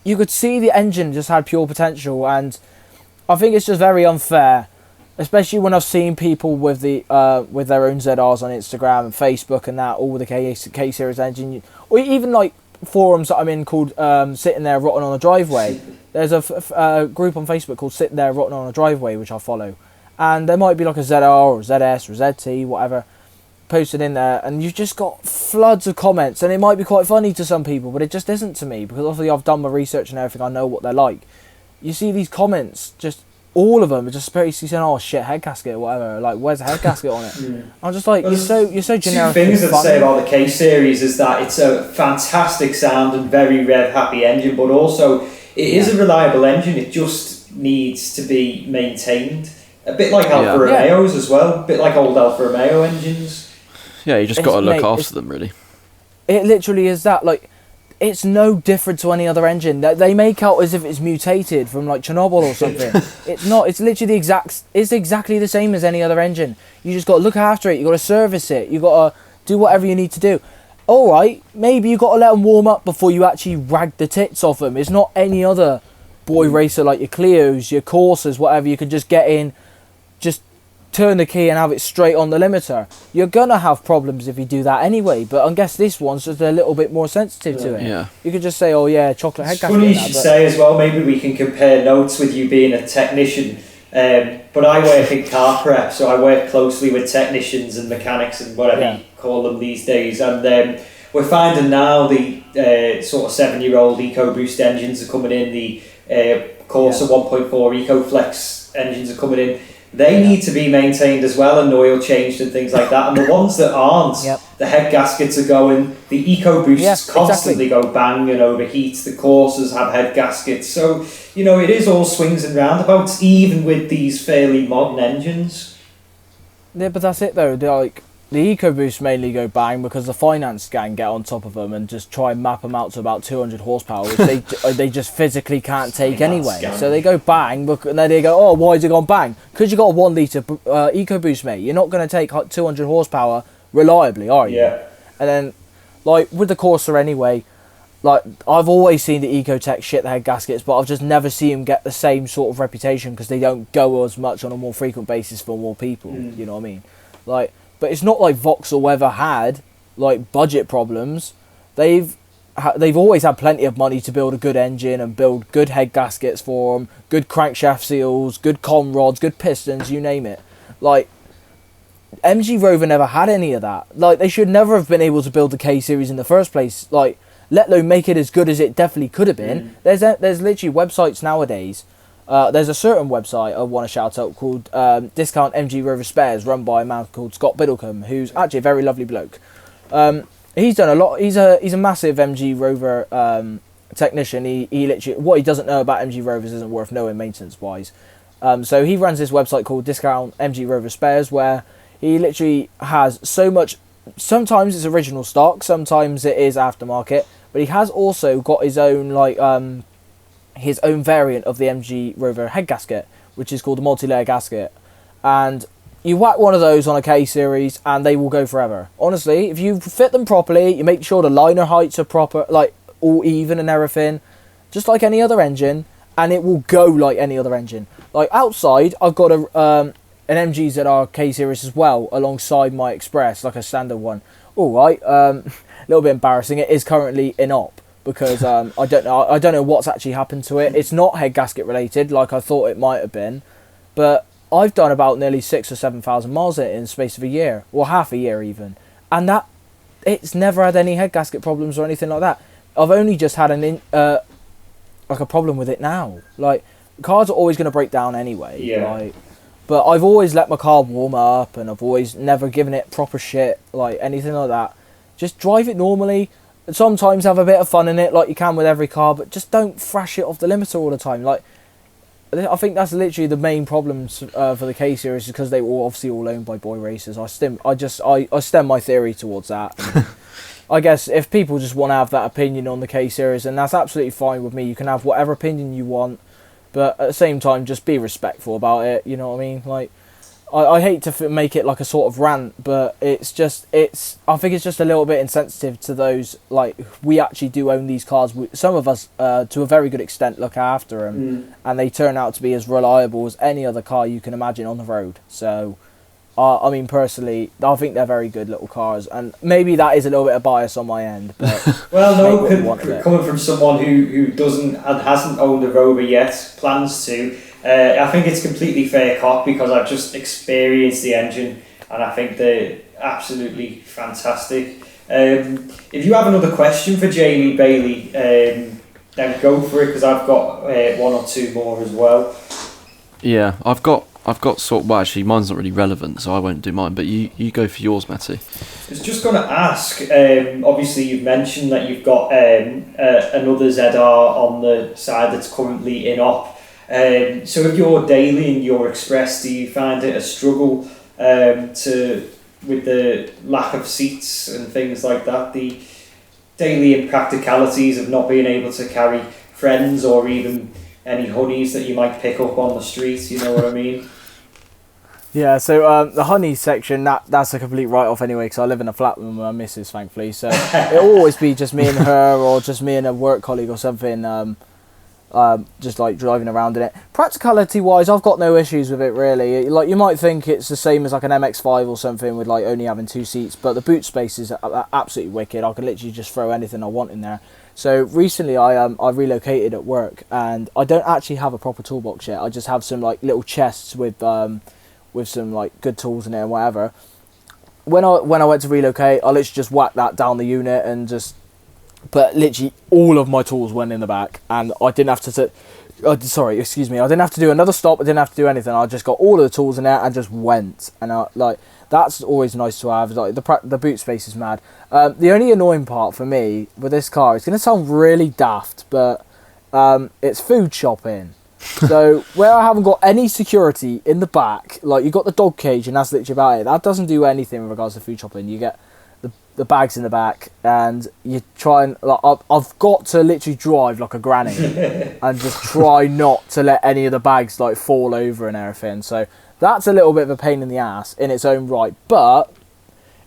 you could see the engine just had pure potential, and I think it's just very unfair, especially when I've seen people with the with their own ZRs on Instagram and Facebook and that, all with the K series engine, or even like forums that I'm in called Sitting There Rotting on a Driveway. There's a group on Facebook called Sitting There Rotting on a Driveway, which I follow, and there might be like a ZR or ZS or ZT, whatever, posted in there, and you've just got floods of comments, and it might be quite funny to some people, but it just isn't to me, because obviously I've done my research and everything. I know what they're like. You see these comments, just all of them are just basically saying, "Oh shit, head gasket or whatever." Like, where's the head gasket on it? I'm just like, you're so generic. Two things I'd say about the K series is that it's a fantastic sound and very rev happy engine, but also it is a reliable engine. It just needs to be maintained, a bit like Alfa Romeos as well, a bit like old Alfa Romeo engines. Yeah, you just got to look after them, really. It literally is that. Like, it's no different to any other engine. They make out as if it's mutated from like Chernobyl or something. It's not. It's literally it's exactly the same as any other engine. You just got to look after it. You got to service it. You got to do whatever you need to do. All right, maybe you got to let them warm up before you actually rag the tits off them. It's not any other boy racer like your Clios, your Corsas, whatever. You could just get in, just turn the key and have it straight on the limiter. You're gonna have problems if you do that anyway, but I guess this one's just a little bit more sensitive to it. Yeah. You could just say, oh yeah, chocolate head gasket. Funny you should say as well, maybe we can compare notes with you being a technician, but I work in car prep, so I work closely with technicians and mechanics and whatever you call them these days, and we're finding now the sort of 7-year-old EcoBoost engines are coming in, the Corsa 1.4 EcoFlex engines are coming in. They need to be maintained as well and oil changed and things like that. And the ones that aren't, the head gaskets are going. The EcoBoosts constantly go bang and overheat. The Corsas have head gaskets. So, you know, it is all swings and roundabouts, even with these fairly modern engines. Yeah, but that's it though. The EcoBoosts mainly go bang because the finance gang get on top of them and just try and map them out to about 200 horsepower, which they just physically can't take anyway. So they go bang, and then they go, oh, why has it gone bang? Because you got a 1 litre EcoBoost, mate. You're not going to take 200 horsepower reliably, are you? Yeah. And then, like, with the Corsa anyway, like, I've always seen the Ecotech shit the head gaskets, but I've just never seen them get the same sort of reputation because they don't go as much on a more frequent basis for more people, you know what I mean? Like, but it's not like Vauxhall ever had like budget problems. They've always had plenty of money to build a good engine and build good head gaskets for them, good crankshaft seals, good con rods, good pistons, you name it. Like, MG Rover never had any of that. Like, they should never have been able to build the K series in the first place. Like, let alone make it as good as it definitely could have been. There's literally websites nowadays. There's a certain website I want to shout out called Discount MG Rover Spares, run by a man called Scott Biddlecombe, who's actually a very lovely bloke. He's done a lot. He's a massive MG Rover technician. He literally, what he doesn't know about MG Rovers isn't worth knowing maintenance wise. So he runs this website called Discount MG Rover Spares, where he literally has so much. Sometimes it's original stock, sometimes it is aftermarket, but he has also got his own his own variant of the MG Rover head gasket, which is called the multi-layer gasket. And you whack one of those on a K-Series and they will go forever. Honestly, if you fit them properly, you make sure the liner heights are proper, like all even and everything, just like any other engine, and it will go like any other engine. Like outside, I've got an mgzr K-Series as well, alongside my Express, like a standard one. Alright, a little bit embarrassing, it is currently in op, because I don't know what's actually happened to it. It's not head gasket related like I thought it might have been, but I've done about nearly 6,000 or 7,000 miles in the space of a year, or half a year even, and that it's never had any head gasket problems or anything like that. I've only just had a problem with it now. Like, cars are always going to break down anyway. Yeah. Like, but I've always let my car warm up, and I've always never given it proper shit, like anything like that. Just drive it normally. Sometimes have a bit of fun in it, like you can with every car, but just don't thrash it off the limiter all the time. Like, I think that's literally the main problems for the K-Series, because they were obviously all owned by boy racers. I stem my theory towards that. I guess if people just want to have that opinion on the K-Series, and that's absolutely fine with me. You can have whatever opinion you want, but at the same time, just be respectful about it. You know what I mean? Like, I hate to make it like a sort of rant, but I think it's just a little bit insensitive to those, like, we actually do own these cars. Some of us, to a very good extent, look after them, and they turn out to be as reliable as any other car you can imagine on the road. So, I mean, personally, I think they're very good little cars, and maybe that is a little bit of bias on my end. But well, no, coming from someone who doesn't and hasn't owned a Rover yet, plans to. I think it's completely fair cop, because I've just experienced the engine and I think they're absolutely fantastic. If you have another question for Jamie Bailey, then go for it, because I've got one or two more as well. Yeah, I've got well, actually mine's not really relevant, so I won't do mine, but you go for yours, Matty. I was just going to ask, obviously you've mentioned that you've got another ZR on the side that's currently in op. So with your daily and your Express, do you find it a struggle with the lack of seats and things like that, the daily impracticalities of not being able to carry friends or even any honeys that you might pick up on the street, you know what I mean? Yeah, so the honey section, that's a complete write-off anyway, because I live in a flat with my missus, thankfully, so it'll always be just me and her, or just me and a work colleague or something, just like driving around in it. Practicality wise, I've got no issues with it really. Like, you might think it's the same as like an MX-5 or something with like only having 2 seats, but the boot space is absolutely wicked. I can literally just throw anything I want in there. So recently I relocated at work, and I don't actually have a proper toolbox yet. I just have some like little chests with some like good tools in it and whatever. When I went to relocate, I literally just whacked that down the unit and just put literally all of my tools went in the back, and I didn't have to I didn't have to do another stop. I didn't have to do anything. I just got all of the tools in there and just went. And that's always nice to have. Like, the boot space is mad. The only annoying part for me with this car, it's going to sound really daft, but it's food shopping. So where I haven't got any security in the back, like, you got the dog cage and that's literally about it. That doesn't do anything in regards to food shopping. You get the bags in the back, and you try and like, I've got to literally drive like a granny and just try not to let any of the bags like fall over and everything. So that's a little bit of a pain in the ass in its own right. But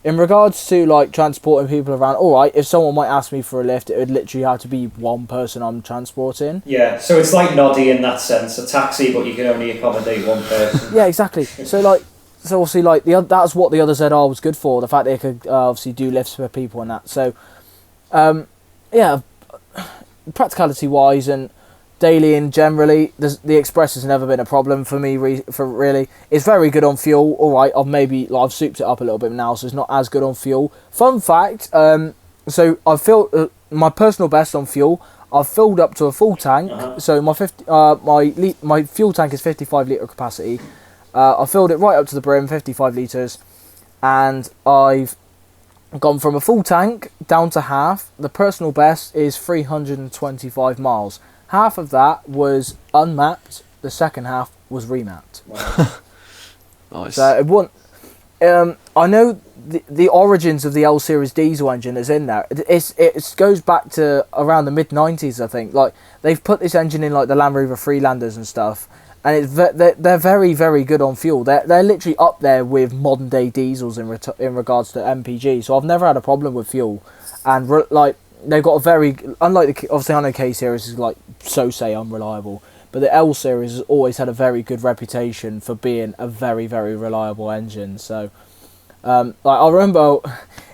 in regards to like transporting people around, alright, if someone might ask me for a lift, it would literally have to be one person I'm transporting. Yeah, so it's like Noddy in that sense, a taxi, but you can only accommodate one person. Yeah, exactly. So obviously, like, that's what the other ZR was good for. The fact that it could obviously do lifts for people and that. So, yeah, practicality wise and daily and generally, the Express has never been a problem for me. Really, it's very good on fuel. All right, I've souped it up a little bit now, so it's not as good on fuel. Fun fact: so I've filled my personal best on fuel. I've filled up to a full tank. So my fuel tank is 55 litre capacity. I filled it right up to the brim, 55 litres, and I've gone from a full tank down to half. The personal best is 325 miles. Half of that was unmapped. The second half was remapped. Wow. Nice. So it won't. I know the origins of the L Series diesel engine is in there. It goes back to around the mid 90s, I think. Like they've put this engine in like the Land Rover Freelanders and stuff, and they're very, very good on fuel. They're literally up there with modern day diesels in regards to MPG. So I've never had a problem with fuel, and like they've got a very, unlike obviously I know K Series is like say unreliable, but the L Series has always had a very good reputation for being a very, very reliable engine. So like I remember,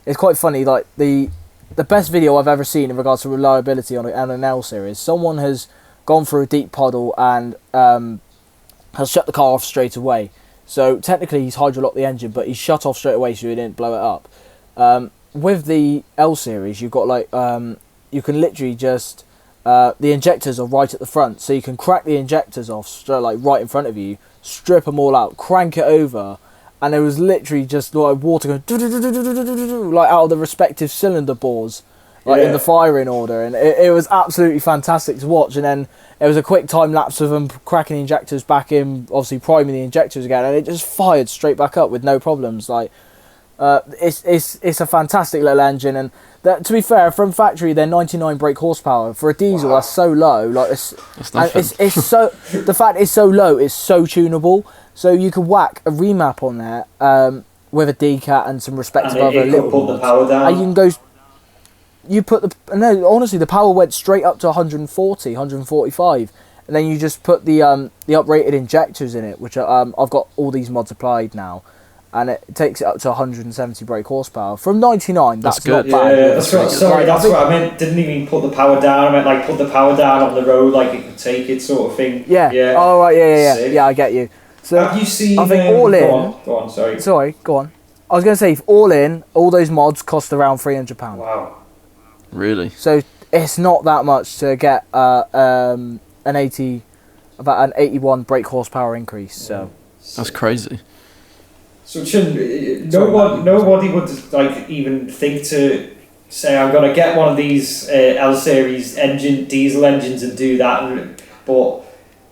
it's quite funny, like the best video I've ever seen in regards to reliability on an L Series, someone has gone through a deep puddle and has shut the car off straight away. So technically he's hydrolocked the engine, but he's shut off straight away so he didn't blow it up. With the L Series, you've got like you can literally just the injectors are right at the front, so you can crack the injectors off straight, like right in front of you, strip them all out, crank it over, and there was literally just like water going like out of the respective cylinder bores, like in the firing order, and it was absolutely fantastic to watch. And then there was a quick time lapse of them cracking the injectors back in, obviously priming the injectors again, and it just fired straight back up with no problems. Like it's a fantastic little engine, and to be fair, from factory they're 99 brake horsepower for a diesel. Wow. That's so low. Like it's so the fact it's so low, it's so tunable. So you could whack a remap on there with a decat and some respective other little put the power down. And you can go. You put honestly, the power went straight up to 140, 145, and then you just put the uprated injectors in it, which I've got all these mods applied now, and it takes it up to 170 brake horsepower from 99. That's good. Not bad. Yeah, that's right. Sorry, that's what I meant. Didn't even put the power down. I meant like put the power down on the road, like it could take it, sort of thing. Yeah. Yeah. Oh right. Yeah. I get you. So have you seen? I think all in. Go on. Sorry. Sorry. Go on. I was going to say, all in, all those mods cost around £300. Wow. Really? So it's not that much to get an 81 brake horsepower increase. So that's crazy. So nobody would like even think to say I'm gonna get one of these L Series diesel engines and do that, but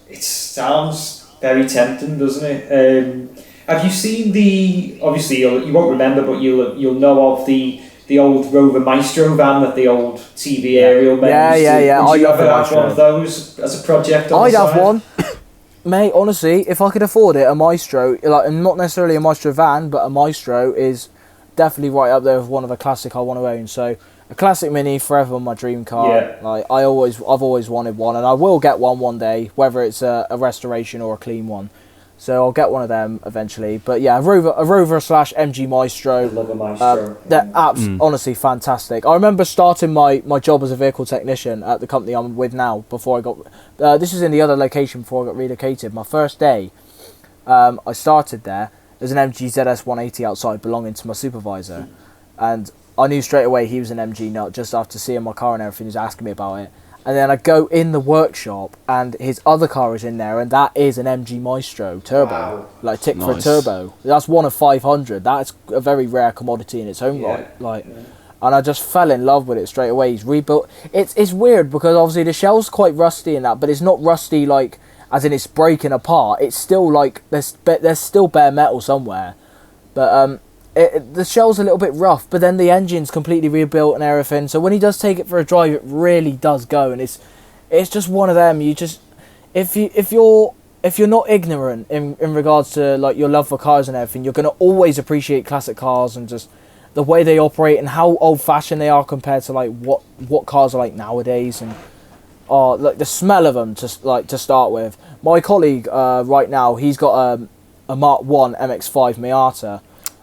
it sounds very tempting, doesn't it? Have you seen obviously you won't remember, but you'll know of the old Rover Maestro van that the old TV aerial men used to. Yeah. Would you ever have one of those as a project on I'd the have side? one. Mate, honestly, if I could afford it, a Maestro, like not necessarily a Maestro van, but a Maestro is definitely right up there with one of the classic I want to own. So a classic Mini, forever my dream car. Yeah. Like I've always wanted one, and I will get one day, whether it's a restoration or a clean one. So I'll get one of them eventually. But yeah, a Rover / MG Maestro. I love a Maestro. They're honestly fantastic. I remember starting my job as a vehicle technician at the company I'm with now. Before I got, this was in the other location before I got relocated. My first day, I started there. There's an mgzr 180 outside belonging to my supervisor, and I knew straight away he was an MG nut just after seeing my car and everything. He was asking me about it. And then I go in the workshop, and his other car is in there, and that is an MG Maestro Turbo. Wow. Like tick for a turbo. That's one of 500. That's a very rare commodity in its own right. And I just fell in love with it straight away. He's rebuilt. It's weird because obviously the shell's quite rusty in that, but it's not rusty like as in it's breaking apart. It's still like there's still bare metal somewhere, but the shell's a little bit rough, but then the engine's completely rebuilt and everything. So when he does take it for a drive, it really does go, and it's just one of them. You just if you're not ignorant in regards to like your love for cars and everything, you're gonna always appreciate classic cars and just the way they operate and how old fashioned they are compared to like what cars are like nowadays, and like the smell of them to start with. My colleague right now, he's got a Mark 1 MX-5 Miata.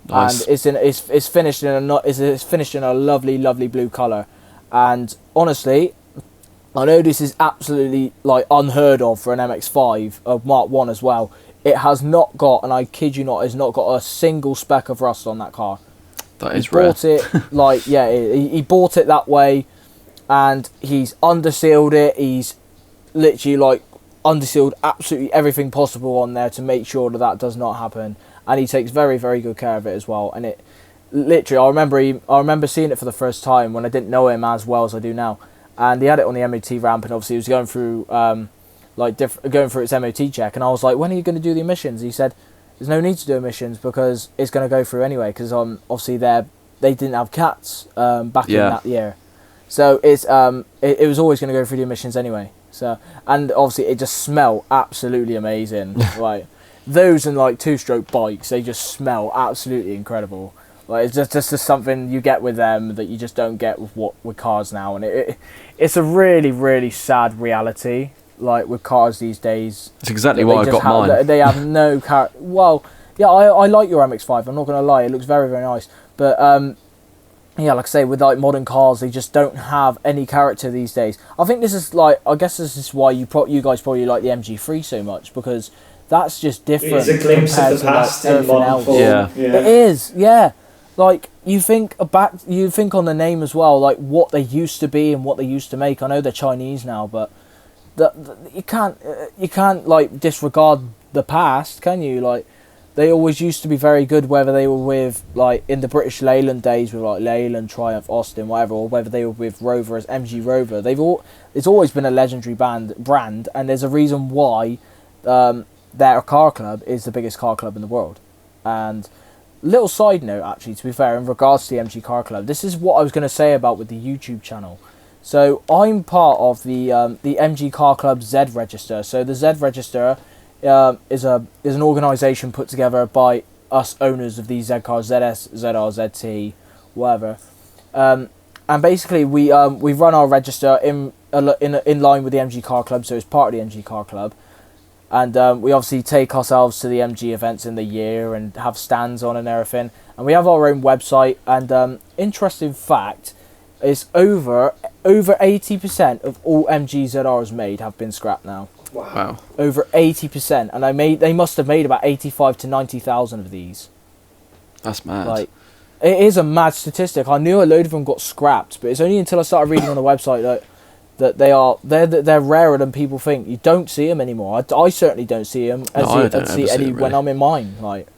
Nice. And it's finished in a lovely blue colour, and honestly, I know this is absolutely like unheard of for an MX-5 of Mark 1 as well. It has not got, and I kid you not, has not got a single speck of rust on that car. That he is rare. bought it like he bought it that way, and he's undersealed it. He's literally like undersealed absolutely everything possible on there to make sure that does not happen, and he takes very, very good care of it as well. And it literally, I remember seeing it for the first time when I didn't know him as well as I do now, and he had it on the MOT ramp, and obviously he was going through going through its MOT check, and I was like, when are you going to do the emissions? He said, there's no need to do emissions because it's going to go through anyway, because obviously they didn't have cats back in that year, so it's it was always going to go through the emissions anyway. So, and obviously it just smelled absolutely amazing. Like those and like 2-stroke bikes, they just smell absolutely incredible. Like it's just something you get with them that you just don't get with cars now, and it's a really, really sad reality. Like with cars these days, it's exactly why I got mine. They have no car. Well, yeah, I like your MX-5. I'm not gonna lie, it looks very, very nice. But yeah, like I say, with like modern cars, they just don't have any character these days. I think this is like, I guess this is why you guys probably like the MG3 so much, because that's just different. It's a glimpse of the past in modern form. Yeah. It is, yeah. Like you think on the name as well, like what they used to be and what they used to make. I know they're Chinese now, but you can't like disregard the past, can you? Like they always used to be very good, whether they were with like in the British Leyland days with like Leyland, Triumph, Austin, whatever, or whether they were with Rover as MG Rover. It's always been a legendary brand, and there's a reason why their car club is the biggest car club in the world. And little side note, actually, to be fair, in regards to the MG Car Club, this is what I was going to say about with the YouTube channel. So I'm part of the MG Car Club Z Register. So the Z Register is an organisation put together by us owners of these Z cars, ZS, ZR, ZT, whatever. And basically we run our register in line with the MG Car Club, so it's part of the MG Car Club. And we obviously take ourselves to the MG events in the year and have stands on and everything. And we have our own website. And interesting fact is over 80% of all mgzrs made have been scrapped now. Wow. Over 80%. And they must have made about 85 to 90,000 of these. That's mad. Like, it is a mad statistic. I knew a load of them got scrapped, but it's only until I started reading on the website that they're rarer than people think. You don't see them anymore. I certainly don't see them. I don't see any when I'm in mine. Like,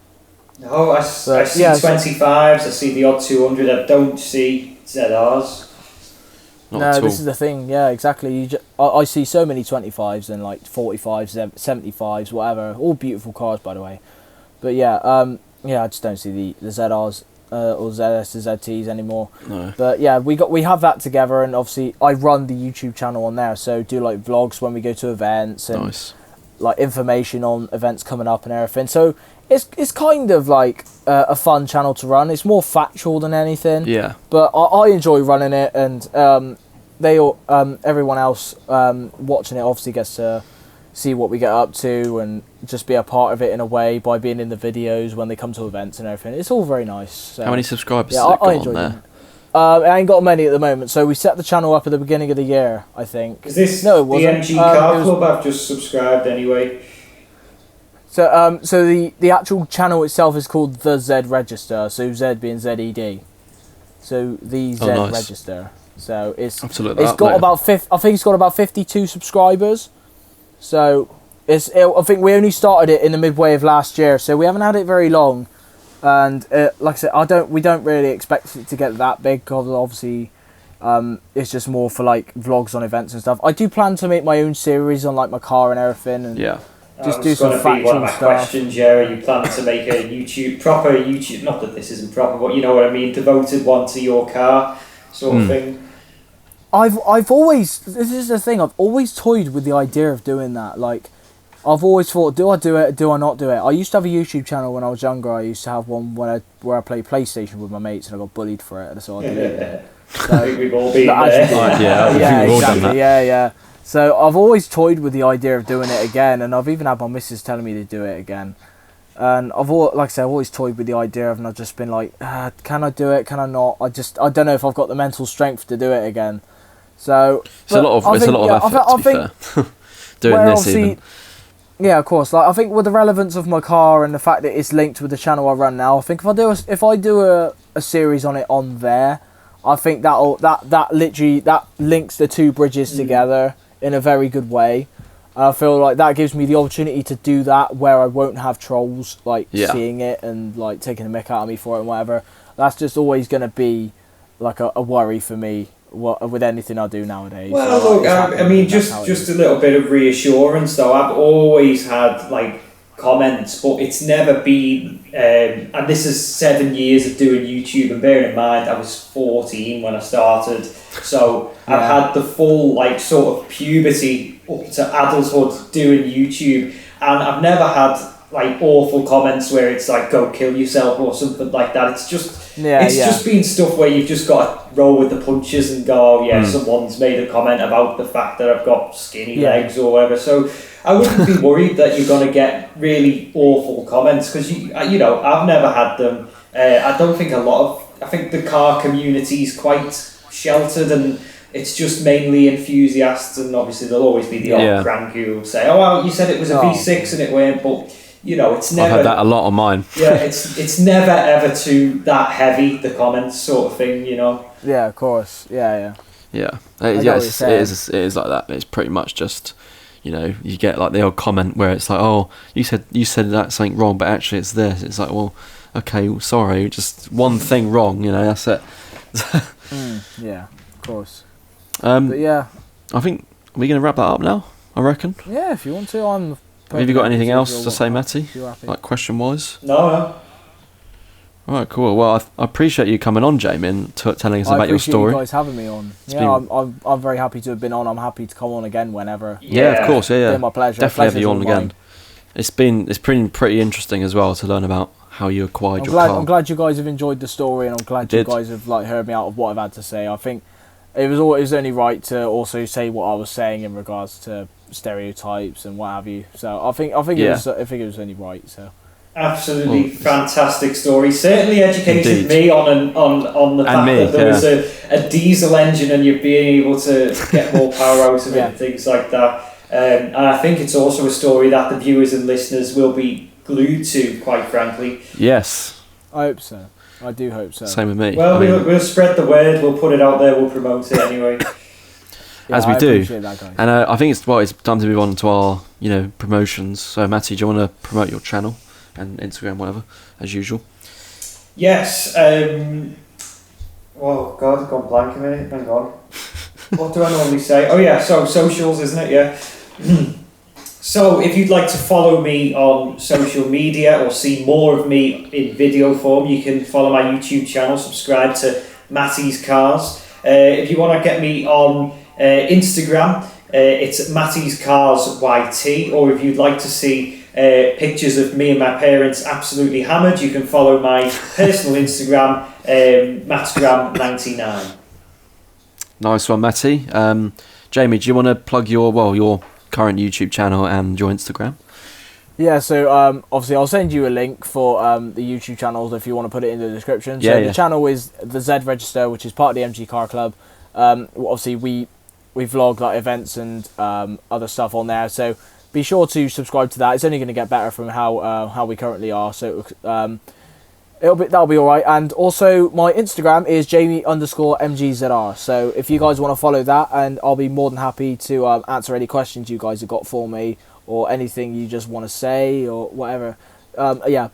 no, I see 25s. I see the odd 200. I don't see ZRs. This is the thing. Yeah, exactly. I see so many 25s and like 45s, 75s, whatever. All beautiful cars, by the way. But yeah, I just don't see the ZRs. Or ZS, ZTs anymore. No. But yeah, we have that together, and obviously I run the YouTube channel on there, so do like vlogs when we go to events and like information on events coming up and everything. So it's kind of like a fun channel to run. It's more factual than anything. Yeah. But I enjoy running it, and everyone else watching it obviously gets to see what we get up to and just be a part of it in a way by being in the videos when they come to events and everything. It's all very nice. So, how many subscribers have you got on there? I ain't got many at the moment. So we set the channel up at the beginning of the year, I think. Is this no, it wasn't. the MG Car Club? I've just subscribed anyway. So the actual channel itself is called the Z Register. So Z being ZED. So the Z Register. So it's got about I think it's got about 52 subscribers. So I think we only started it in the midway of last year, so we haven't had it very long. And like I said, we don't really expect it to get that big, because obviously it's just more for like vlogs on events and stuff. I do plan to make my own series on like my car and everything, and just do some factual stuff. One of my questions, Jerry. You plan to make a proper YouTube? Not that this isn't proper, but you know what I mean. Devoted one to your car, sort of thing. I've always, this is the thing, I've always toyed with the idea of doing that. Like, I've always thought, do I do it, do I not do it? I used to have a YouTube channel when I was younger. I used to have one where I played PlayStation with my mates, and I got bullied for it, so I deleted it. So, I think we've all been there. Yeah, exactly, yeah. So I've always toyed with the idea of doing it again, and I've even had my missus telling me to do it again. And like I said, I've always toyed with the idea of, and I've just been like, can I do it, can I not? I don't know if I've got the mental strength to do it again. So it's a lot of effort, to be fair. Doing this even. Yeah, of course. Like, I think with the relevance of my car and the fact that it's linked with the channel I run now, I think if I do a series on it on there, I think that literally that links the two bridges together in a very good way. I feel like that gives me the opportunity to do that where I won't have trolls like seeing it and like taking a mick out of me for it and whatever. That's just always going to be like a worry for me with anything I do nowadays. Well, so, look, I mean, just a little bit of reassurance though. I've always had like comments, but it's never been, and this is 7 years of doing YouTube, and bearing in mind I was 14 when I started, so I've had the full like sort of puberty up to adulthood doing YouTube, and I've never had like awful comments where it's like go kill yourself or something like that. It's just just been stuff where you've just got to roll with the punches and go, oh yeah, someone's made a comment about the fact that I've got skinny legs or whatever, so I wouldn't be worried that you're going to get really awful comments, because you know, I've never had them. I don't think I think the car community is quite sheltered, and it's just mainly enthusiasts, and obviously there'll always be the odd crank who will say, oh well, you said it was a V6 and it weren't, but you know, it's never... I've had that a lot on mine. Yeah, it's never ever too that heavy, the comments sort of thing, you know. Yeah, of course. Yeah. It is like that. It's pretty much just, you know, you get like the old comment where it's like, oh, you said that something wrong, but actually it's this. It's like, well, okay, sorry, just one thing wrong, you know, that's it. Yeah, of course. But yeah, I think, are we going to wrap that up now? I reckon. Yeah, if you want to. Have you got anything else to say, Matty? Like question wise? No. Alright, cool. Well, I appreciate you coming on, Jamie, and telling us about your story. You guys having me on. I'm very happy to have been on. I'm happy to come on again whenever. Yeah, of course. Yeah. It's been my pleasure. Definitely have you on again. It's been pretty interesting as well to learn about how you acquired your car. I'm glad you guys have enjoyed the story, and I'm glad you guys have like heard me out of what I've had to say. I think it was only right to also say what I was saying in regards to stereotypes and what have you. So I think it was only right. So absolutely fantastic story. Certainly educated me on the fact that there was a diesel engine and you're being able to get more power out of it and things like that. And I think it's also a story that the viewers and listeners will be glued to, quite frankly. Yes. I hope so. I do hope so. Same with me. Well, we'll spread the word. We'll put it out there. We'll promote it anyway. As we do. That, guys. And I think it's time to move on to our promotions. So Matty, do you want to promote your channel and Instagram, whatever, as usual? Yes. Oh God, I've gone blank a minute. Hang on. What do I normally say? Oh yeah, so socials, isn't it? Yeah. So if you'd like to follow me on social media or see more of me in video form, you can follow my YouTube channel, subscribe to Matty's Cars. If you want to get me on Instagram, it's Matty's Cars YT, or if you'd like to see pictures of me and my parents absolutely hammered, you can follow my personal Instagram, Mattgram99. Nice one, Matty. Jamie, do you want to plug your current YouTube channel and your Instagram? Yeah, so obviously I'll send you a link for the YouTube channels if you want to put it in the description. So the channel is the Z Register, which is part of the MG Car Club. Obviously we vlog like events and other stuff on there, so be sure to subscribe to that. It's only going to get better from how we currently are, so that'll be all right. And also my Instagram is Jamie_mgzr, so if you guys want to follow that, and I'll be more than happy to answer any questions you guys have got for me, or anything you just want to say or whatever.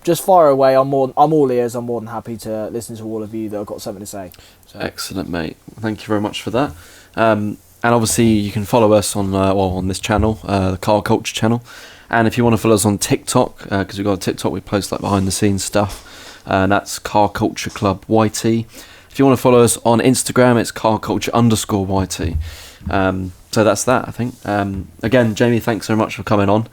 Just fire away. I'm all ears. I'm more than happy to listen to all of you that have got something to say. So. Excellent, mate. Thank you very much for that. And obviously you can follow us on this channel, the Car Culture channel. And if you want to follow us on TikTok, because we've got a TikTok, we post like behind the scenes stuff. And that's Car Culture Club YT. If you want to follow us on Instagram, it's carculture_YT. So that's that, I think. Again, Jamie, thanks so much for coming on.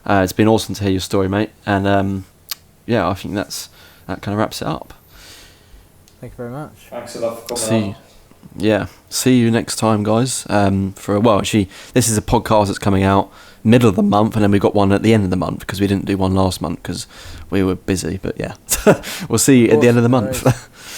It's been awesome to hear your story, mate. And I think that kind of wraps it up. Thank you very much. Thanks a lot for coming on. Yeah, see you next time, guys. Actually, this is a podcast that's coming out middle of the month, and then we got one at the end of the month because we didn't do one last month because we were busy. But yeah, we'll see you at the end of the month.